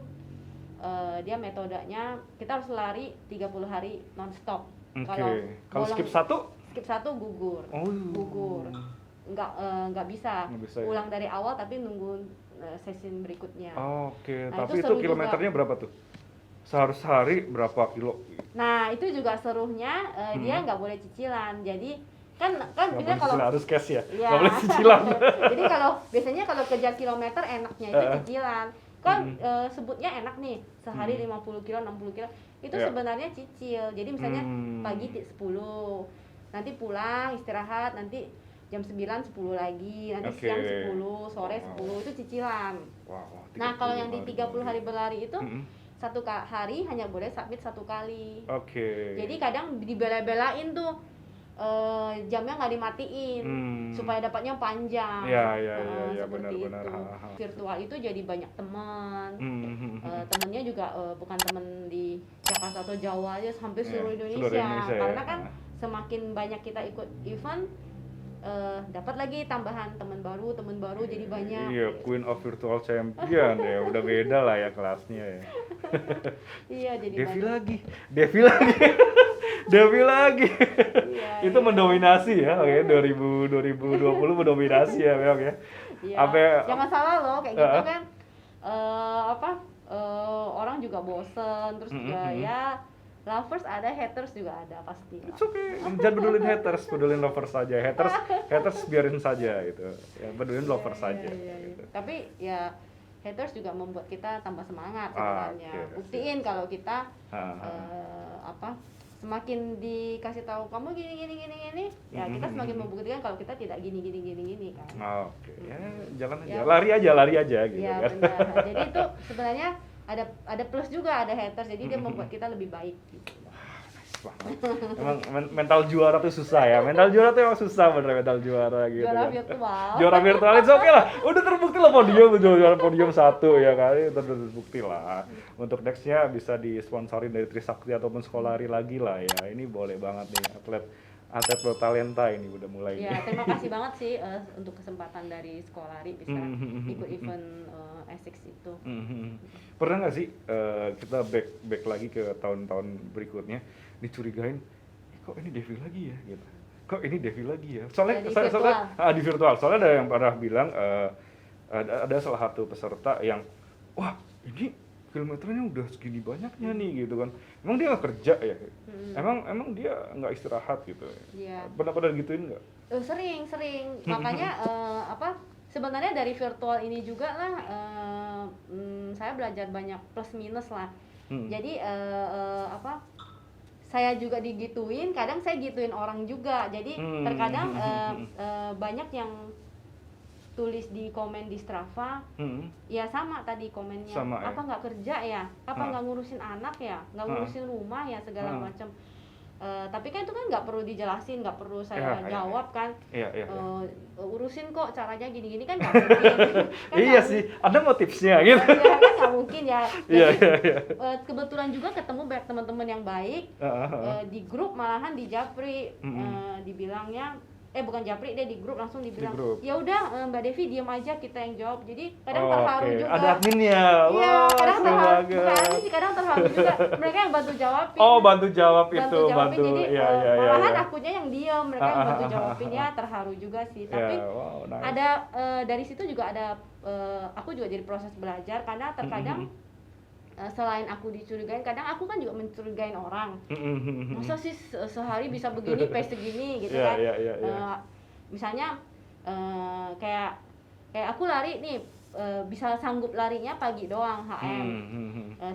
dia metodenya kita harus lari 30 hari non-stop. Kalau skip satu gugur. Gugur. Nggak bisa ya? ulang dari awal tapi nunggu sesi berikutnya. Nah, tapi itu kilometernya juga. Berapa tuh? Sehari berapa kilo? Nah itu juga serunya dia nggak boleh cicilan. Jadi kan biasanya kalau harus cash ya, nggak boleh cicilan. Jadi biasanya kalau kejar kilometer enaknya itu cicilan. Kan sebutnya enak nih, sehari 50 kilo, 60 kilo. Itu sebenarnya cicil. Jadi misalnya pagi 10, nanti pulang istirahat, nanti jam 9 10 lagi, nanti siang 10, sore 10, itu cicilan. Nah, kalau yang di 30 hari berlari itu satu hari hanya boleh submit 1 kali. Jadi kadang dibela-belain tuh jamnya nggak dimatiin supaya dapatnya panjang. Seperti benar. itu. Virtual itu jadi banyak teman. Temennya juga bukan temen di Jakarta atau Jawa aja, hampir seluruh Indonesia. Karena kan semakin banyak kita ikut event, dapat lagi tambahan teman baru jadi banyak. Iya, Queen of Virtual Champion ya, udah beda lah ya kelasnya ya. Iya, jadi Devi lagi. Iya, itu mendominasi ya, 2020 mendominasi ya, memang ya. Iya. Jangan salah loh, kayak gitu kan. Orang juga bosen, terus juga ya. Lovers ada, haters juga ada pasti. It's okay. Jangan pedulin haters, pedulin lovers saja. Haters biarin saja gitu. Ya, pedulin lovers saja. Gitu. Tapi ya haters juga membuat kita tambah semangat sebenarnya. Buktiin kalau kita semakin dikasih tahu kamu gini, ya kita semakin membuktikan kalau kita tidak gini kan. Ya, jalan aja. Lari aja gitu ya, kan. Benar. Jadi itu sebenarnya ada plus juga, ada haters, jadi dia membuat kita lebih baik gitu. Emang mental juara tuh susah ya. Mental juara tuh emang susah bener, mental juara gitu. Juara virtual itu oke lah. Udah terbukti lah juara podium 1 ya kali, terbukti lah. Untuk nextnya bisa disponsorin dari Trisakti ataupun Sekolari lagi lah ya. Ini boleh banget nih atlet bertalenta ini udah mulai. Ya, terima kasih banget sih untuk kesempatan dari Sekolari bisa ikut event Essex itu. Pernah nggak sih kita back lagi ke tahun-tahun berikutnya dicurigain, kok ini Devi lagi ya gitu. Kok ini Devi lagi ya? Soalnya di virtual. Soalnya ada yang pernah bilang ada salah satu peserta yang wah, ini kilometernya udah segini banyaknya nih gitu kan. Emang dia nggak kerja ya? Emang dia nggak istirahat gitu? Iya. Pernah gituin nggak? Sering. Makanya sebenarnya dari virtual ini juga lah saya belajar banyak plus minus lah. Jadi saya juga digituin, kadang saya gituin orang juga. Jadi terkadang banyak yang tulis di komen di Strava, ya sama tadi komennya, apa nggak kerja ya, apa nggak ngurusin anak ya, nggak ngurusin rumah ya, segala macam. Tapi kan itu kan nggak perlu dijelasin, nggak perlu saya jawab kan. Urusin kok caranya gini-gini kan nggak mungkin. Kan iya sih, ada mau tipsnya gitu. Iya kan nggak mungkin ya. Jadi, kebetulan juga ketemu banyak teman-teman yang baik di grup, malahan di Japri dibilangnya. Bukan Japri, dia di grup langsung dibilang, ya udah Mbak Devi diam aja, kita yang jawab. Jadi kadang terharu juga. Ada adminnya. Iya, kadang terharu. Bukan sih, kadang terharu juga. Mereka yang bantu jawabin. Bantu jawab itu. Jadi malahan akunya yang diam, mereka yang bantu jawabin, ya terharu juga sih. Tapi nice. ada dari situ juga ada aku juga jadi proses belajar, karena terkadang selain aku dicurigain, kadang aku kan juga mencurigain orang. Masa sih sehari bisa begini, pace segini gitu kan. Misalnya kayak aku lari nih, bisa sanggup larinya pagi doang HM.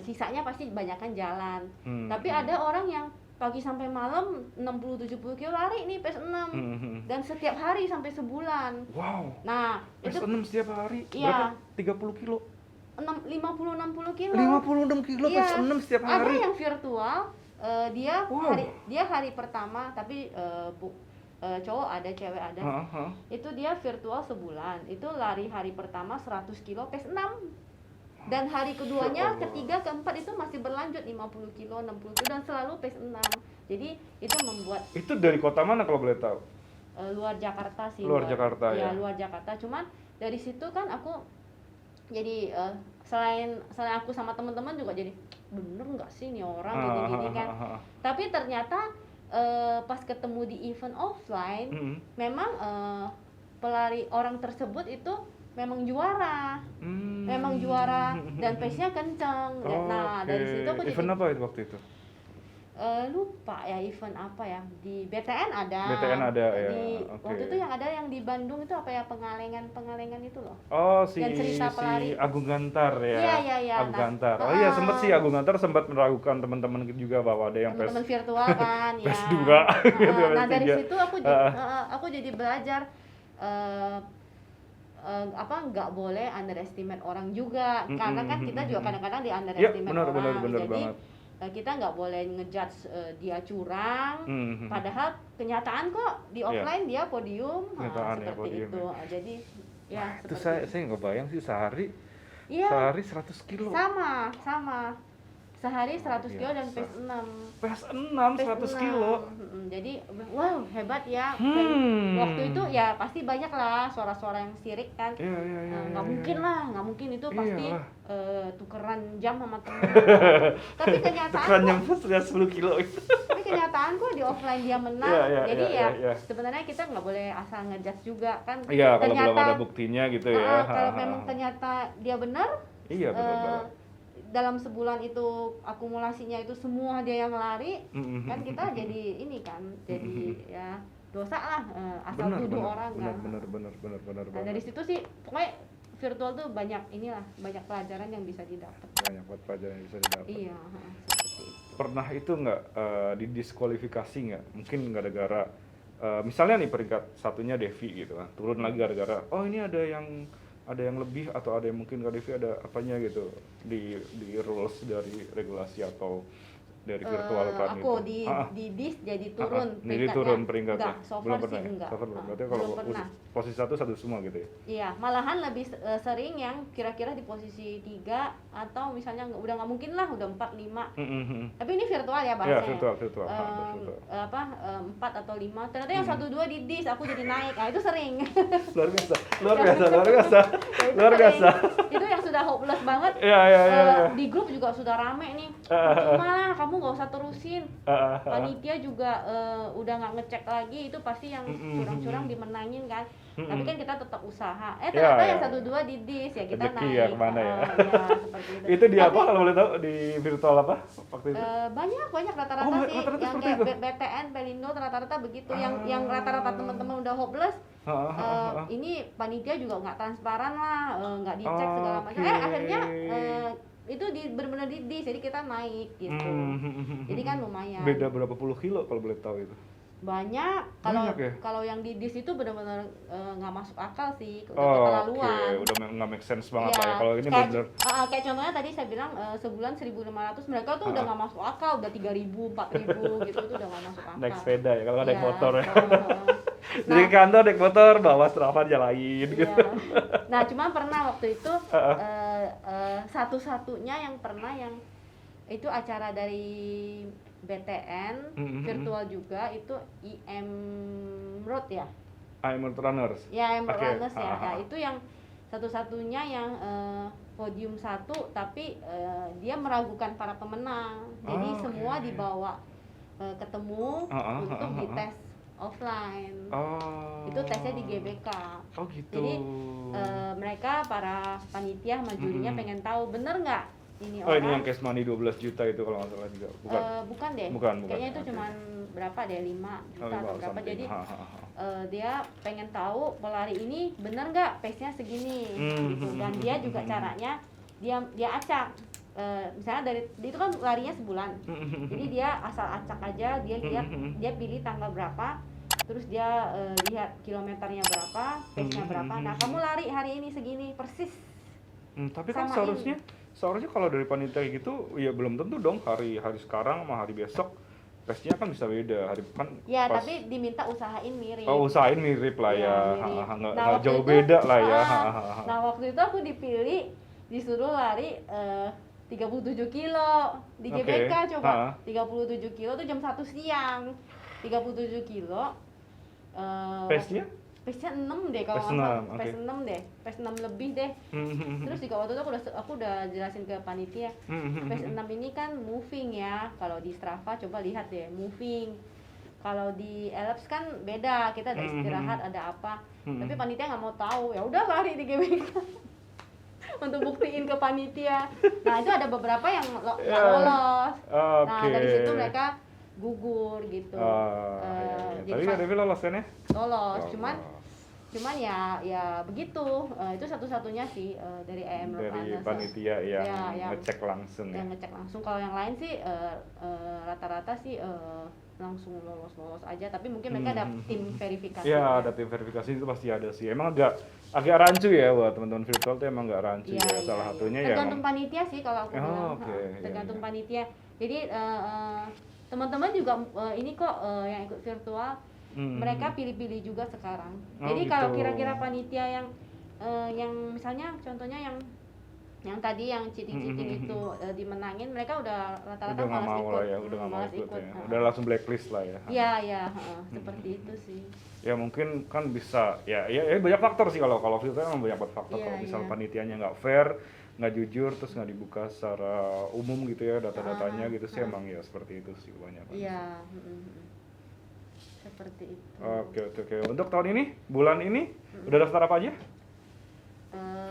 Sisanya pasti kebanyakan jalan. Tapi ada orang yang pagi sampai malam 60-70 kilo lari nih pace 6. Dan setiap hari sampai sebulan. Wow. Nah, pace 6 setiap hari. Iya. Berapa 30 kilo? 50-60 kilo. 56 kilo, iya. pace 6 setiap hari. Ada yang virtual Dia hari pertama tapi cowok ada, cewek ada. Itu dia virtual sebulan. Itu lari hari pertama 100 kilo pace 6. Dan hari keduanya, ketiga, keempat itu masih berlanjut 50 kilo, 60 kilo dan selalu pace 6. Jadi itu membuat. Itu dari kota mana kalau boleh tahu? Luar Jakarta sih. Luar Jakarta ya. Luar Jakarta. Cuman dari situ kan aku jadi selain aku sama teman-teman juga jadi bener nggak sih nih orang gini-gini kan. Tapi ternyata pas ketemu di event offline, memang pelari orang tersebut itu memang juara, dan pace-nya kenceng. Nah dari situ aku event apa itu waktu itu? Lupa ya event apa ya, di BTN ada ya. Waktu itu yang ada yang di Bandung itu apa ya, pengalengan itu loh. Yang cerita pelari Agung Gantar ya. Iya. Agung Gantar. Iya sempat sih Agung Gantar sempat meragukan teman-teman juga bahwa ada yang teman-teman virtual kan ya. PES 2. Nah dari situ aku jadi belajar nggak boleh underestimate orang juga, karena kan kita juga kadang-kadang di underestimate orang. Jadi banget. Kita nggak boleh ngejudge dia curang, padahal kenyataan kok di offline dia podium, seperti itu. Jadi ya itu saya nggak bayang sih sehari 100 kilo. Sama sehari 100 kilo dan pace 6 100 kilo. Jadi wow hebat ya. Waktu itu ya pasti banyak lah suara-suara yang sirik kan. Nggak mungkin itu pasti tukeran jam sama teman. Tapi kenyataan tukeran jam sudah 10 kilo itu. Tapi kenyataan kok di offline dia menang. Jadi sebenarnya kita nggak boleh asal ngejudge juga kan. Iya, kalau belum ada buktinya gitu ya. Kalau memang ternyata dia benar. Iya benar. Dalam sebulan itu akumulasinya itu semua dia yang lari, kan kita jadi ini kan, jadi ya dosa lah asal tuduh orang kan. Benar. Nah dari situ sih pokoknya virtual tuh banyak pelajaran yang bisa didapat. Iya. Pernah itu nggak didiskualifikasi nggak? Mungkin gara-gara misalnya nih peringkat satunya Devi gitu kan, turun lagi gara-gara ini ada yang lebih atau ada yang mungkin Kak Devi ada apanya gitu di rules dari regulasi atau dari virtual kan aku gitu. di DIS jadi turun jadi turun peringkatnya. So far belum pernah sih enggak. Berarti kalau posisi satu semua gitu ya. Iya, malahan lebih sering yang kira-kira di posisi 3 atau misalnya udah nggak mungkin lah udah 4 5. Tapi ini virtual ya bahasanya. Iya, virtual. 4 atau 5. Ternyata yang 1 2 di DIS aku jadi naik. Nah, itu sering. Luar biasa. Itu yang sudah hopeless banget. Iya. Di grup juga sudah rame nih. Cuma kamu nggak usah terusin. Panitia juga udah nggak ngecek lagi, itu pasti yang curang-curang dimenangin kan. Tapi kan kita tetap usaha. Ternyata yang 1 2 di DIS ya kita naik. Ya kemana ya? Seperti itu. Itu di apa kalau boleh tahu di virtual apa waktu itu? Banyak rata-rata sih yang kayak BTN, Pelindo rata-rata begitu. Yang rata-rata teman-teman udah hopeless. Ini panitia juga nggak transparan lah, nggak dicek segala macam. Akhirnya itu benar-benar di DIS, jadi kita naik gitu. Jadi kan lumayan. Beda berapa puluh kilo kalau boleh tahu itu? Banyak. Kalau yang di DIS itu benar-benar nggak masuk akal sih, udah keterlaluan. Udah nggak make sense banget ya. Kalau ini benar. Kayak contohnya tadi saya bilang sebulan 1.500, mereka tuh udah nggak masuk akal, udah 3.000, 4.000 gitu, itu udah nggak masuk akal. Naik sepeda ya, kalau naik motor ya. Jadi ke kantor naik motor, bawa Strava jalanin gitu. Nah, cuma pernah waktu itu satu-satunya yang pernah yang itu acara dari BTN virtual juga, itu IM Road ya. IM Road Runners. Ya, IM Road Runners ya. Nah, itu yang satu-satunya yang podium 1 tapi dia meragukan para pemenang. Jadi semua dibawa ketemu untuk dites offline. Itu tesnya di GBK. Gitu. Jadi mereka para panitia sama jurinya pengen tahu bener nggak ini orang. Ini yang cash money 12 juta itu kalau nggak salah juga. Bukan deh. Kayaknya itu cuman berapa deh, 5 juta atau berapa. Jadi dia pengen tahu pelari ini bener nggak pace-nya segini gitu. Dan dia juga caranya dia acak. Misalnya itu kan larinya sebulan. Jadi dia asal acak aja, dia pilih tanggal berapa, terus dia lihat kilometernya berapa, pace-nya berapa. Nah, kamu lari hari ini segini persis. Tapi kan seharusnya seharusnya kalau dari panitia gitu ya belum tentu dong hari sekarang sama hari besok pace-nya kan bisa beda hari kan ya tapi diminta usahain mirip. Usahain mirip lah ya, mirip. nggak jauh beda lah ya. Nah waktu itu aku dipilih disuruh lari 37 kilo di GBK. Coba 37 kilo tuh jam 1 siang 37 kilo pace-nya? Pace-nya 6 deh kalau nggak salah. Pace 6 deh, pace 6 lebih deh. Terus juga waktu itu aku udah jelasin ke panitia. Pace 6 ini kan moving ya. Kalau di Strava coba lihat deh, moving. Kalau di Ellipse kan beda, kita ada istirahat, ada apa. Tapi panitia nggak mau tahu. Ya udah lari di GBK. Untuk buktiin ke panitia. Nah, itu ada beberapa yang nggak lolos. Nah, dari situ mereka gugur gitu. Jadi Devi lolos kan ya? Lolos, cuman ya begitu. Itu satu-satunya sih dari AM dari panitia yang ngecek langsung. Yang ngecek langsung. Kalau yang lain sih rata-rata sih langsung lolos aja. Tapi mungkin mereka ada tim verifikasi. Iya, ada tim verifikasi itu pasti ada sih. Emang agak rancu ya buat teman-teman virtual tuh emang agak rancu ya. Salah satunya ya. Tergantung panitia sih kalau aku bilang. Tergantung panitia. Jadi teman-teman juga ini kok yang ikut virtual mereka pilih-pilih juga sekarang. Jadi gitu. kalau kira-kira panitia yang misalnya contohnya yang tadi yang cheating itu dimenangin, mereka udah rata-rata malas ikut. Udah nggak mau ikut ya. Udah langsung blacklist lah ya. Iya, seperti itu sih. Ya mungkin kan bisa ya banyak faktor sih kalau virtual emang banyak faktor. Kalau misal panitianya nggak fair, nggak jujur, terus nggak dibuka secara umum gitu ya data-datanya gitu sih emang ya seperti itu sih kebanyakan. Iya. Seperti itu. Oke. Untuk tahun ini, bulan ini udah daftar apa aja?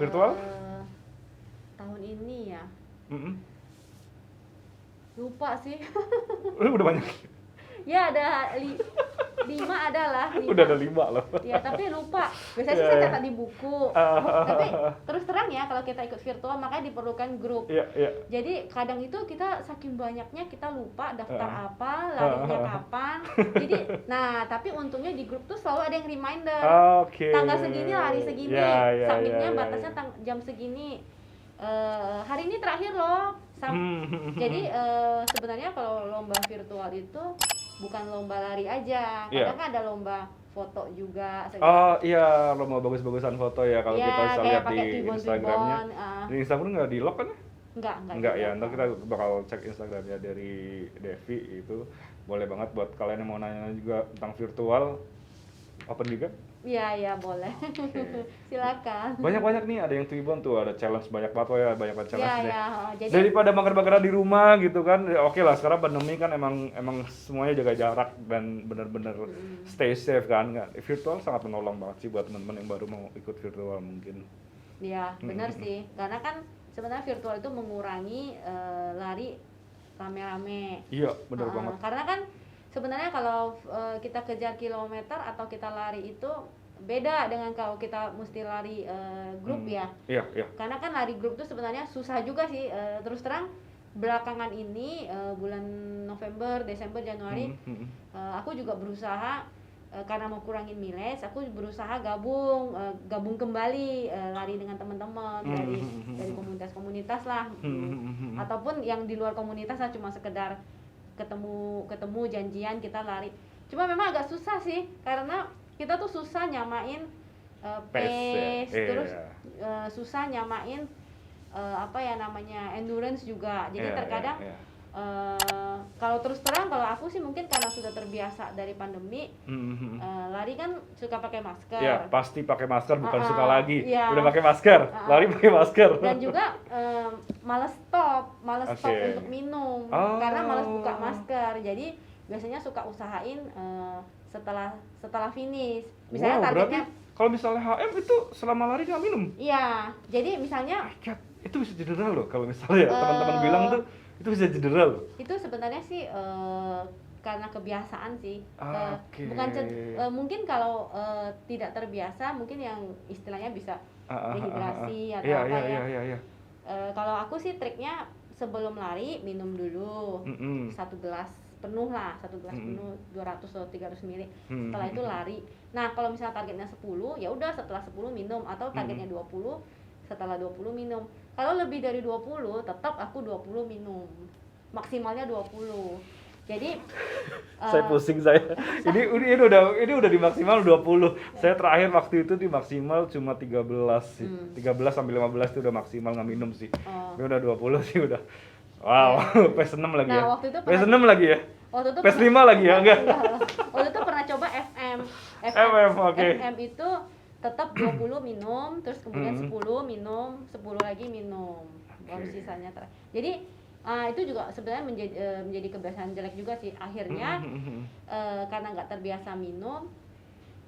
Virtual? Tahun ini ya. Lupa sih. Udah banyak. Ya ada 5 adalah 5. Udah ada 5 loh. Ya tapi lupa. Biasanya sih saya catat di buku. Tapi terus terang ya kalau kita ikut virtual makanya diperlukan grup. Jadi kadang itu kita saking banyaknya kita lupa daftar apa, larinya kapan. Jadi tapi untungnya di grup tuh selalu ada yang reminder. Tanggal segini lari segini. Submitnya batasnya jam segini. Hari ini terakhir loh. Jadi sebenarnya kalau lomba virtual itu bukan lomba lari aja, kadang kan ada lomba foto juga. Iya, lomba bagus-bagusan foto ya kalau kita bisa lihat di Instagramnya. Di Instagram nggak di lock kan? Enggak ya, ntar kita bakal cek Instagramnya dari Devi itu. Boleh banget buat kalian yang mau nanya juga tentang virtual, open juga. Iya boleh. Silakan. Banyak nih, ada yang Twibbon tuh, ada challenge banyak banget ya, banyak banget challenge deh. Jadi daripada mager-mageran di rumah gitu kan, oke lah sekarang pandemi kan emang semuanya jaga jarak dan benar-benar stay safe kan. Virtual sangat menolong banget sih buat teman-teman yang baru mau ikut virtual mungkin. Iya, benar sih. Karena kan sebenarnya virtual itu mengurangi lari rame-rame. Iya, benar banget. Karena kan sebenarnya kalau kita kejar kilometer atau kita lari itu beda dengan kalau kita mesti lari grup ya. Iya. Karena kan lari grup itu sebenarnya susah juga sih. Terus terang belakangan ini bulan November, Desember, Januari aku juga berusaha karena mau kurangin miles, aku berusaha gabung kembali lari dengan teman-teman dari komunitas-komunitas lah, ataupun yang di luar komunitas lah, cuma sekedar ketemu janjian kita lari. Cuma memang agak susah sih karena kita tuh susah nyamain pace, terus susah nyamain endurance juga. Jadi terkadang kalau terus terang kalau aku sih mungkin karena sudah terbiasa dari pandemi, lari kan suka pakai masker. Iya, pasti pakai masker, bukan suka lagi. Udah pakai masker, lari pakai masker. Dan juga males stop untuk minum karena males buka masker. Jadi biasanya suka usahain setelah finish. Misalnya targetnya kalau misalnya HM itu selama lari nggak minum? Iya, jadi misalnya itu bisa cedera loh kalau misalnya teman-teman bilang tuh itu bisa cedera loh. Itu sebenarnya sih karena kebiasaan sih. Bukan mungkin kalau tidak terbiasa mungkin yang istilahnya bisa dehidrasi atau apa ya. Kalau aku sih triknya sebelum lari minum dulu 1 gelas penuh lah, 1 gelas penuh 200 atau 300 ml. Setelah itu lari. Nah, kalau misalnya targetnya 10, ya udah setelah 10 minum, atau targetnya 20, setelah 20 minum. Kalau lebih dari 20 tetap aku 20 minum, maksimalnya 20. Jadi saya pusing saya. Ini udah di maksimal 20. Saya terakhir waktu itu di maksimal cuma 13 sih. 13 sampai 15 itu udah maksimal nggak minum sih. Ini udah 20 sih udah. Wow, PES 6 lagi ya. Waktu itu PES 6 lagi ya. Waktu itu PES 5 lagi ya, enggak. Waktu itu pernah coba FM, oke. FM itu tetap 20 minum, terus kemudian 10 minum, 10 lagi minum, baru sisanya jadi itu juga sebenarnya menjadi kebiasaan jelek juga sih akhirnya. Karena nggak terbiasa minum,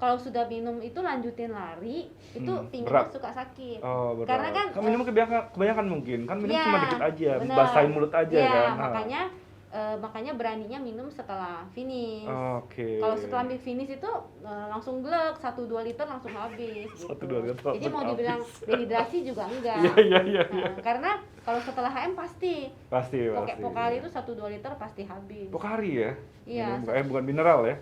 kalau sudah minum itu lanjutin lari itu pinggangnya suka sakit. Karena kan minum kebanyakan mungkin kan minum cuma dikit aja, basahin mulut aja kan. Makanya beraninya minum setelah finish. Oke. Kalau setelah finish itu langsung glek 1-2 liter langsung habis gitu. 1-2 liter. Jadi mau dibilang dehidrasi juga enggak. Iya. Karena kalau setelah HM pasti. Pocari itu 1-2 liter pasti habis. Pocari ya? Iya. Bukan mineral ya?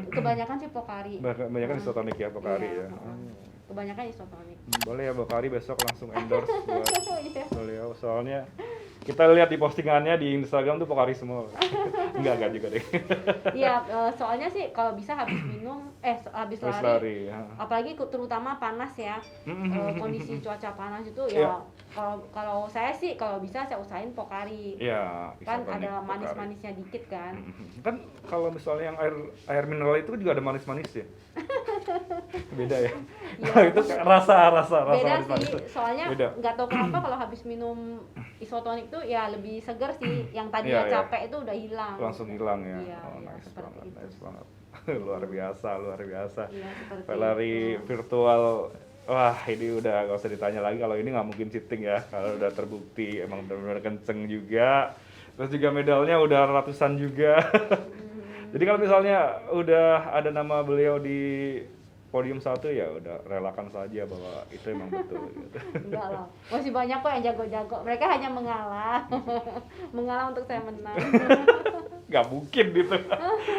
Kebanyakan sih Pocari. Kebanyakan isotonik ya Pocari ya. Kebanyakan isotonik. Boleh ya Pocari besok langsung endorse buat beliau. Soalnya kita lihat di postingannya di Instagram tuh Pocari semua. Enggak juga deh. Iya, soalnya sih kalau bisa habis minum habis lari apalagi terutama panas ya. Kondisi cuaca panas itu ya kalau saya sih kalau bisa saya usahain Pocari. Iya, kan ada manis-manisnya dikit kan. Kan kalau misalnya yang air mineral itu juga ada manis-manis ya. Beda ya. Itu rasa beda manis-manis. Sih, soalnya nggak tahu kenapa kalau habis minum isotonik tuh ya lebih seger sih. Yang tadinya capek itu udah hilang. Langsung hilang ya. Iya, Nice banget. Luar biasa. Iya, lari virtual. Wah, ini udah gak usah ditanya lagi, kalau ini nggak mungkin cheating ya, kalau udah terbukti emang benar-benar kenceng juga. Terus juga medalnya udah ratusan juga. Jadi kalau misalnya udah ada nama beliau di podium 1 ya udah relakan saja bahwa itu emang betul gitu. Enggak lah, masih banyak kok yang jago-jago. Mereka hanya mengalah. Mengalah untuk saya menang. Gak mungkin gitu.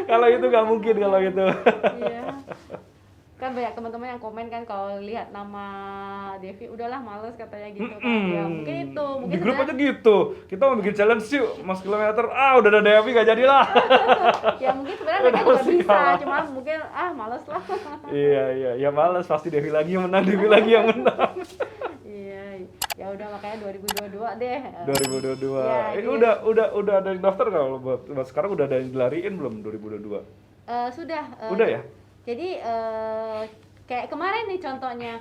Kalau itu gak mungkin kalau itu. Iya. Kan banyak teman-teman yang komen kan kalau lihat nama Devi udahlah males katanya gitu kan. Ya mungkin itu, mungkin di grup aja gitu. Kita mau bikin challenge yuk, Mas Kilometer. Udah ada Devi gak jadilah. Ya mungkin sebenarnya mereka juga bisa, cuma mungkin males lah. Iya, ya males, pasti Devi lagi yang menang. Iya, ya udah makanya 2022 deh. 2022. Ya, udah ada yang daftar kalau buat sekarang udah ada yang dilariin belum 2022? Sudah. Udah ya? Jadi kayak kemarin nih contohnya,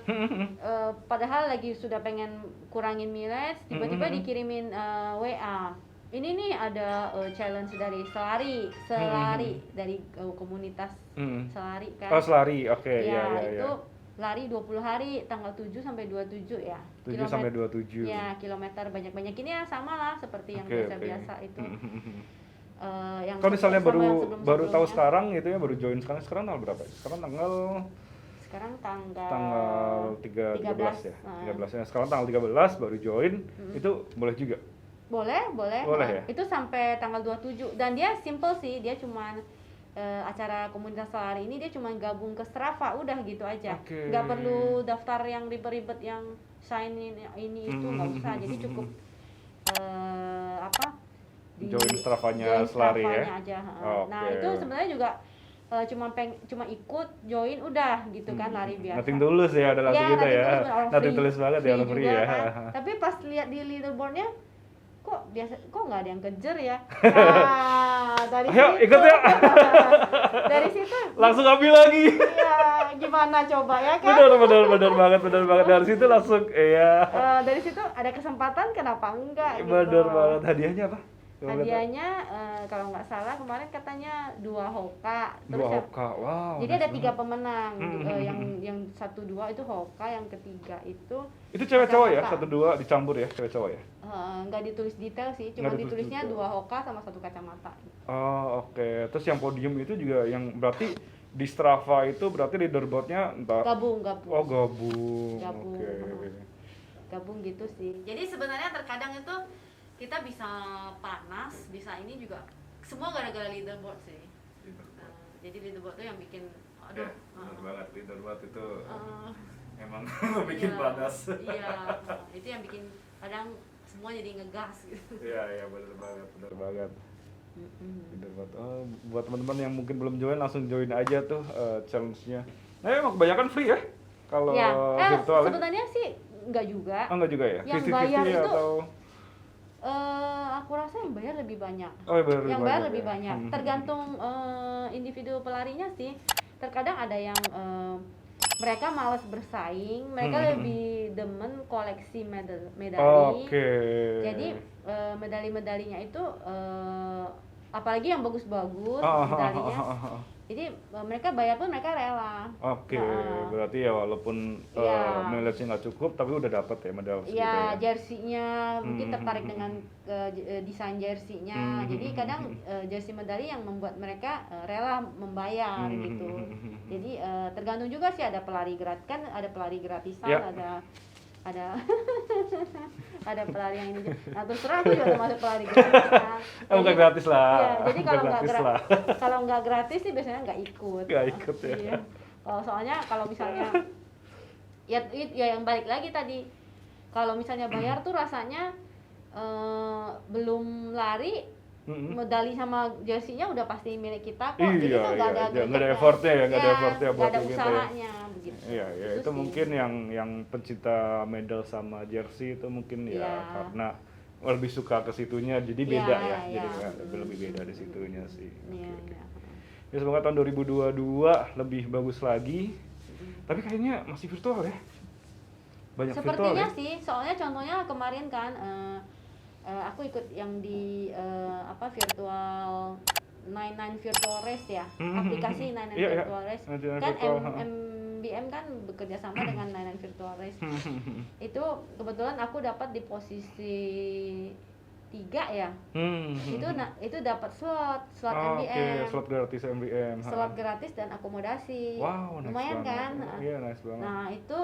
padahal lagi sudah pengen kurangin mileage, tiba-tiba dikirimin WA. Ini nih ada challenge dari selari dari komunitas selari kan. Oh selari, oke. Ya, itu lari 20 hari tanggal 7 sampai 27 ya. 7 sampai 27. Ya, kilometer banyak-banyak ini ya sama lah seperti yang biasa-biasa itu. Kalau misalnya baru tahu sekarang gitu ya, baru join sekarang tanggal berapa? Sekarang tanggal 13 ya. 13 ya. Sekarang tanggal 13 baru join, itu boleh juga. Boleh ya? Itu sampai tanggal 27 dan dia simple sih, dia cuman acara komunitas lari ini dia cuma gabung ke Strava, udah gitu aja. Nggak perlu daftar yang ribet-ribet yang sign ini itu nggak usah, jadi cukup join Strava-nya selari ya. Aja. Nah, itu sebenarnya juga cuma ikut join udah gitu kan, lari biasa. Nothing tulus ya, ada lagu gitu ya. Nothing tulus banget ya, free ya. Kan. Tapi pas lihat di leaderboard-nya kok nggak ada yang kejar ya. Dari Ayo, situ ikut ya. Dari situ langsung ambil lagi. Iya, gimana coba ya kan? Benar banget. Dari situ langsung dari situ ada kesempatan, kenapa enggak gitu. Benar banget. Hadiahnya apa? Hadiahnya kalau nggak salah kemarin katanya 2 Hoka. Terus 2 Hoka, wow. Jadi ada 3 pemenang. Yang 1-2 itu Hoka, yang ketiga itu cewek cowok ya? 1-2 dicampur ya, cewek cowok ya? Nggak ditulis detail sih, cuma ditulisnya 2 Hoka sama 1 kacamata. Oh oke. Terus yang podium itu juga yang berarti di Strava itu berarti leaderboardnya gabung. Oh gabung. Oke. Gabung gitu sih. Jadi sebenarnya terkadang itu kita bisa panas, bisa ini juga semua gara-gara leaderboard sih. Jadi leaderboard tuh yang bikin benar banget leaderboard itu. emang bikin panas. Iya, itu yang bikin kadang semua jadi ngegas gitu. Iya benar banget. Bener banget. Oh, buat teman-teman yang mungkin belum join langsung join aja tuh challenge-nya. Nah, emang kebanyakan free ya kalau Ya, virtual. sebenarnya sih enggak juga. Oh, enggak juga ya? Yang 50-50 bayar itu atau aku rasa yang bayar lebih banyak. Oh, yang bayar lebih ya? banyak. Tergantung individu pelarinya sih. Terkadang ada yang mereka malas bersaing, mereka lebih demen koleksi medali. Jadi medali-medalinya itu apalagi yang bagus-bagus medalinya. Jadi mereka bayar pun mereka rela. Berarti ya walaupun mileage-nya nggak cukup tapi udah dapat ya medal segitu ya. Jersey-nya mungkin tertarik dengan desain jersey-nya. Jadi kadang jersey medali yang membuat mereka rela membayar gitu. Jadi tergantung juga sih, ada pelari gratis kan, ada pelari gratisan, ada ada pelari yang ini. Nah, terus terang aku juga termasuk pelari gratisan. Bukan gratis lah. Iya, jadi kalau nggak gratis sih biasanya nggak ikut. Nggak ikut ya. Iya. Soalnya kalau misalnya ya yang balik lagi tadi, kalau misalnya bayar tuh rasanya belum lari medali sama jersey-nya udah pasti milik kita kok. Jadi tuh nggak ada effortnya ya, nggak ada effortnya buat ada gitu usahanya ya. begitu. Iya, itu mungkin yang pencinta medal sama jersey itu mungkin ya karena lebih suka ke situnya, jadi beda jadi lebih beda di situnya sih. Ya semoga tahun 2022 lebih bagus lagi. Tapi kayaknya masih virtual ya. Banyak sepertinya virtual, sih, soalnya contohnya kemarin kan aku ikut yang di virtual 99 virtual race ya, aplikasi 99 virtual race kan MBM kan bekerja sama dengan 99 virtual race. Itu kebetulan aku dapat di posisi 3 ya. Itu dapat slot MBM. Slot gratis MBM. Slot gratis dan akomodasi. Wow, nice lumayan banget. Kan? Iya, nice banget. Nah, itu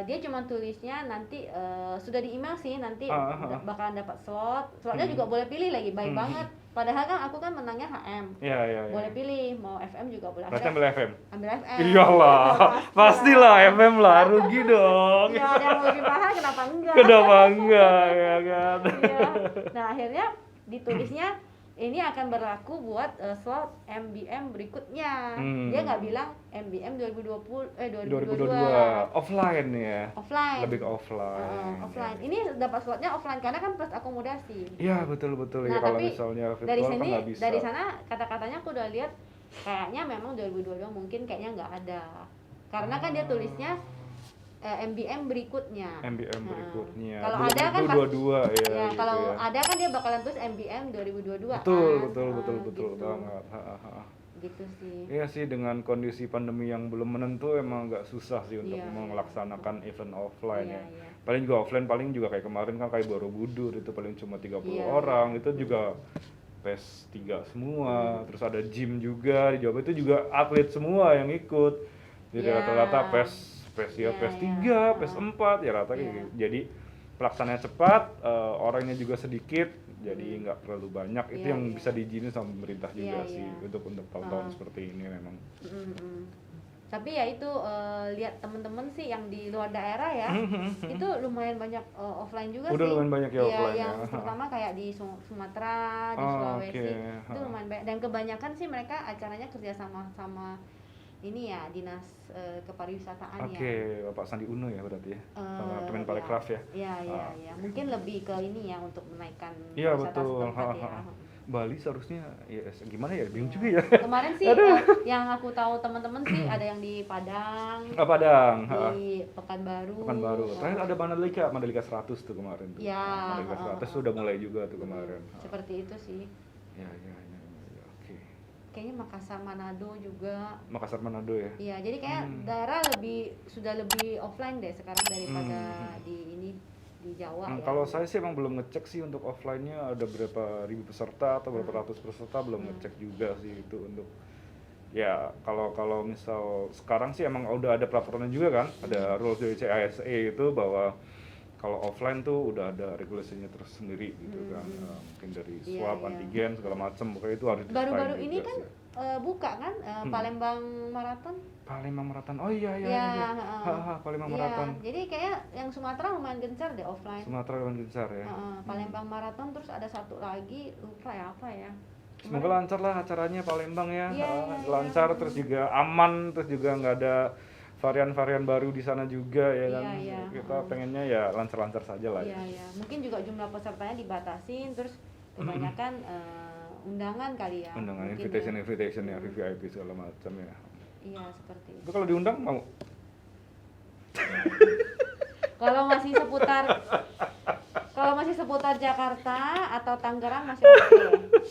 dia cuma tulisnya nanti sudah di email sih, nanti bakalan dapat slotnya juga boleh pilih lagi, baik banget. Padahal kan aku kan menangnya HM. Iya. Boleh pilih mau FM juga boleh. Berarti ambil FM. Iyalah, pastilah FM lah, rugi dong. Ya, ada yang lebih mahal kenapa enggak? Ya kan. Iya. Nah, akhirnya ditulisnya ini akan berlaku buat slot MBM berikutnya. Dia nggak bilang MBM 2022. Offline ya. Offline. Lebih ke offline. Offline. Ini dapat slotnya offline karena kan plus akomodasi. Iya, betul. Nah, ya kalau tapi misalnya virtual dari kan sini, nggak bisa. dari sana kata-katanya aku udah lihat kayaknya memang 2022 mungkin kayaknya nggak ada. Karena kan dia tulisnya MBM berikutnya. Berikutnya. Kalau ada kan 2022 ya. Kalau gitu ya. ada kan dia bakalan tulis MBM 2022. Betul gitu. banget. Gitu sih. Iya sih, dengan kondisi pandemi yang belum menentu emang agak susah sih untuk melaksanakan event offline ya. Paling juga offline juga kayak kemarin kan kayak Borobudur itu paling cuma 30 orang, itu juga PES 3 semua, terus ada gym juga di Jawa, itu juga atlet semua yang ikut. Jadi rata-rata PES 3, PES 4 ya rata kayak gitu. Jadi pelaksanaannya cepat, orangnya juga sedikit, jadi nggak terlalu banyak. Itu yang bisa diizinin sama pemerintah juga sih untuk tahun-tahun seperti ini memang. Tapi ya itu lihat temen-temen sih yang di luar daerah ya, itu lumayan banyak offline juga. Udah sih. lumayan banyak ya offline yang pertama kayak di Sumatera, di Sulawesi, itu lumayan banyak. Dan kebanyakan sih mereka acaranya kerja sama ini ya, dinas kepariwisataan ya. Bapak Sandi Uno ya berarti ya, sama Kemenparekraf ya. Iya. Mungkin lebih ke ini ya, untuk menaikkan wisata setempat ya. Bali seharusnya ya gimana ya, bingung juga ya. Kemarin sih yang aku tahu teman-teman sih ada yang di Padang. Di Pekanbaru. Terakhir ada Mandalika 100 tuh kemarin tuh. Ya. Mandalika 100 tuh udah mulai juga tuh kemarin. Seperti itu sih. Ya, oke. Kayaknya Makassar Manado juga. Makassar Manado ya. Iya, jadi kayak daerah sudah lebih offline deh sekarang daripada di Jawa ya. Kalau saya sih emang belum ngecek sih untuk offline-nya ada berapa ribu peserta atau berapa ratus peserta, belum ngecek juga sih itu untuk ya. Kalau misal sekarang sih emang udah ada peraturannya juga kan, ada rules dari CISA itu bahwa kalau offline tuh udah ada regulasinya tersendiri gitu kan, mungkin dari swab, antigen segala macam, pokoknya itu harus baru-baru ini kan buka kan Palembang Marathon. Palembang Marathon. Oh iya. Palembang Iya, Marathon. jadi kayak yang Sumatera lumayan gencar deh offline. Sumatera lumayan gencar ya. Palembang Marathon, terus ada satu lagi lupa ya apa ya. Semoga lancar lah acaranya Palembang ya. Iya, Lancar terus juga aman, terus juga nggak ada varian-varian baru di sana juga ya kan. Iya. Kita pengennya ya lancar-lancar saja lah. Iya. Mungkin juga jumlah pesertanya dibatasin, terus kebanyakan undangan kali ya. Undangan, mungkin invitation ya, VIP segala macam ya. Iya, seperti itu. Itu kalau diundang mau? Kalau masih seputar Jakarta atau Tangerang masih oke.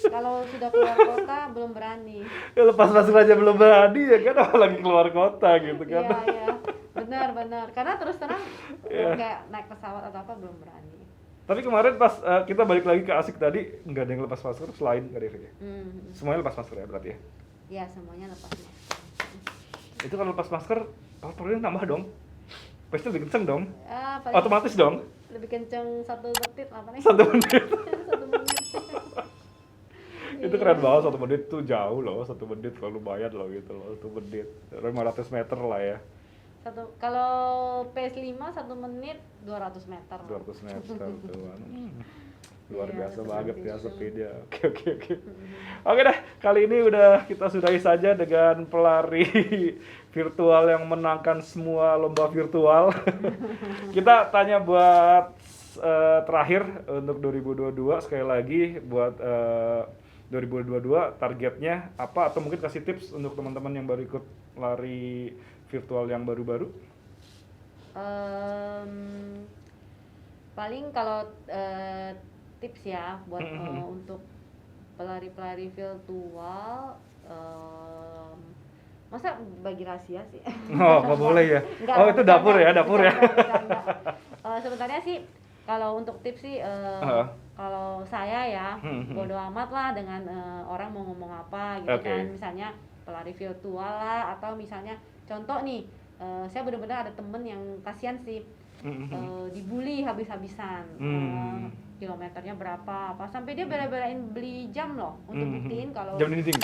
Kalau sudah keluar kota belum berani. Ya lepas masuk aja belum berani ya kan, apalagi keluar kota gitu kan. Iya. Benar. Karena terus terang kayak naik pesawat atau apa belum berani. Tapi kemarin pas kita balik lagi ke Asik tadi, nggak ada yang lepas masker selain Kak Devi ya? Semuanya lepas masker ya berarti ya? Iya, semuanya lepas masker. Itu kalau lepas masker, perutnya nambah dong? Pasti lebih kenceng dong? Paling Otomatis dong? lebih kenceng 1 detik apa nih? 1 menit. 1 menit. Itu keren banget, 1 menit tuh jauh loh, 1 menit kalau lumayan loh gitu loh, 1 menit 500 meter lah ya. Kalau PS5 1 menit 200 meter. 200 meter tuh. Luar Iya, biasa banget ya itu. sepeda. Oke. Oke dah, kali ini udah kita sudahi saja dengan pelari virtual yang menangkan semua lomba virtual. Kita tanya buat terakhir untuk 2022, sekali lagi buat 2022 targetnya apa, atau mungkin kasih tips untuk teman-teman yang baru ikut lari virtual yang baru-baru. Paling kalau tips ya buat untuk pelari-pelari virtual, masa bagi rahasia sih? Oh, nggak boleh ya? Itu dapur ya, dapur ya? Sebenarnya sih kalau untuk tips sih, kalau saya ya bodo amat lah dengan orang mau ngomong apa gitu kan. Misalnya pelari virtual lah, atau misalnya contoh nih, saya benar-benar ada temen yang kasihan sih, dibully habis-habisan, kilometernya berapa apa, sampai dia bela-belain beli jam loh untuk buktiin kalau jam dinding.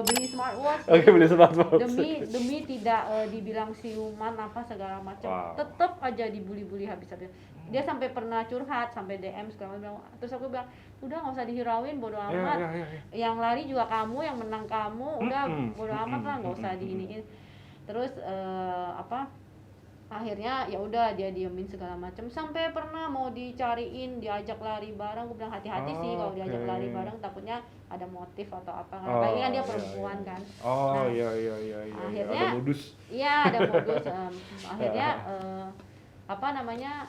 Beli smartwatch. Beli smartwatch. Demi tidak dibilang siuman apa segala macam. Tetap aja dibully habis-habisan. Dia sampai pernah curhat, sampai DM segala macam. Terus aku bilang, udah nggak usah dihirauin, bodo amat. Yang lari juga kamu, yang menang kamu, udah bodo amat lah, nggak usah diiniin. Terus akhirnya ya udah dia diemin segala macam, sampai pernah mau dicariin diajak lari bareng. Gue bilang hati-hati sih kalau diajak lari bareng, takutnya ada motif atau apa kan. Kayaknya kan dia perempuan kan. Iya. Akhirnya ada modus. Iya, ada modus. Akhirnya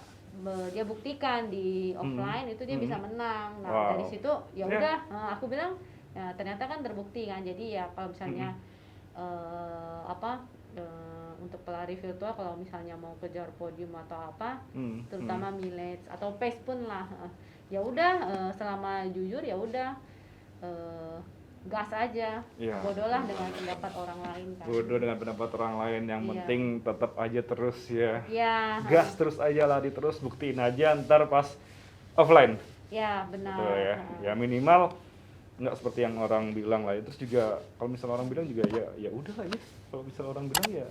dia buktikan di offline itu dia bisa menang. Nah, dari situ ya udah, aku bilang ya, ternyata kan terbukti kan. Jadi ya kalau misalnya untuk pelari virtual, kalau misalnya mau kejar podium atau apa, terutama mileage atau pace pun lah, ya udah, selama jujur ya udah, gas aja, bodohlah dengan pendapat orang lain kan. Bodoh dengan pendapat orang lain, yang penting tetap aja terus ya. Gas terus aja, lari terus, buktiin aja ntar pas offline. Ya benar. Betul ya. Ya minimal nggak seperti yang orang bilang lah. Terus juga kalau misalnya orang bilang juga ya udah lah ya. Kalau misalnya orang bilang ya.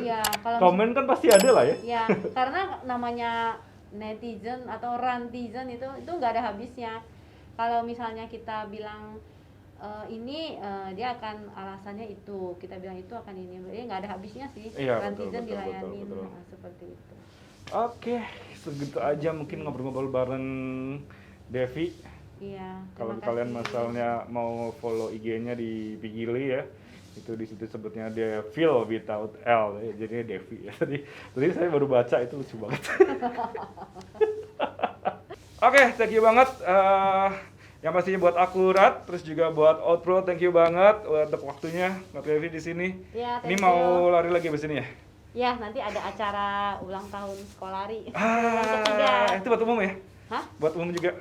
Iya, kalau komen kan pasti ada lah ya. Ya, karena namanya netizen atau rantizen itu nggak ada habisnya. Kalau misalnya kita bilang dia akan alasannya itu, kita bilang itu akan ini, nggak ada habisnya sih. Rantizen dilayanin. Betul. Seperti itu. Oke, segitu aja mungkin ngobrol-ngobrol bareng Devi. Iya. Kalau kalian misalnya mau follow IG-nya di Pigili ya, itu di situ sebutnya dia Feel without L, ya, jadinya Devi ya. Tadi saya baru baca, itu lucu banget. Oke, thank you banget. Yang pastinya buat Akurat, terus juga buat Outpro, thank you banget untuk waktunya Mbak Devi di sini. Ya, ini mau lari lagi di sini ya? Ya, nanti ada acara ulang tahun Sekolari. Itu buat umum ya? Hah? Buat umum juga?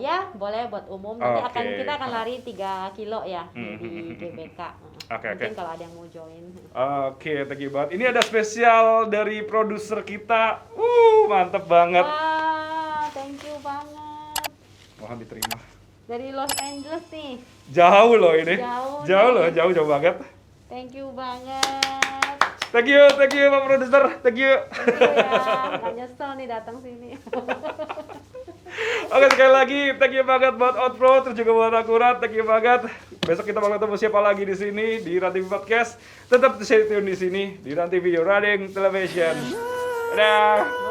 Ya, boleh buat umum. Nanti kita akan lari 3 kilo ya di GBK. Mungkin kalau ada yang mau join. Oke, thank you banget. Ini ada spesial dari produser kita. Mantep banget. Wah, thank you banget. Mohon diterima. Dari Los Angeles nih. Jauh loh ini. Jauh loh, jauh banget. Thank you banget. Thank you Pak Produser. Thank you. Thank you ya. Gak nyesel nih datang sini. Oke, sekali lagi thank you banget buat Outpro, terus juga buat Akurat, thank you banget. Besok kita bakal ketemu siapa lagi di sini di Run TV Podcast. Tetap stay tune di sini di Run TV Your Running Television. Dadah.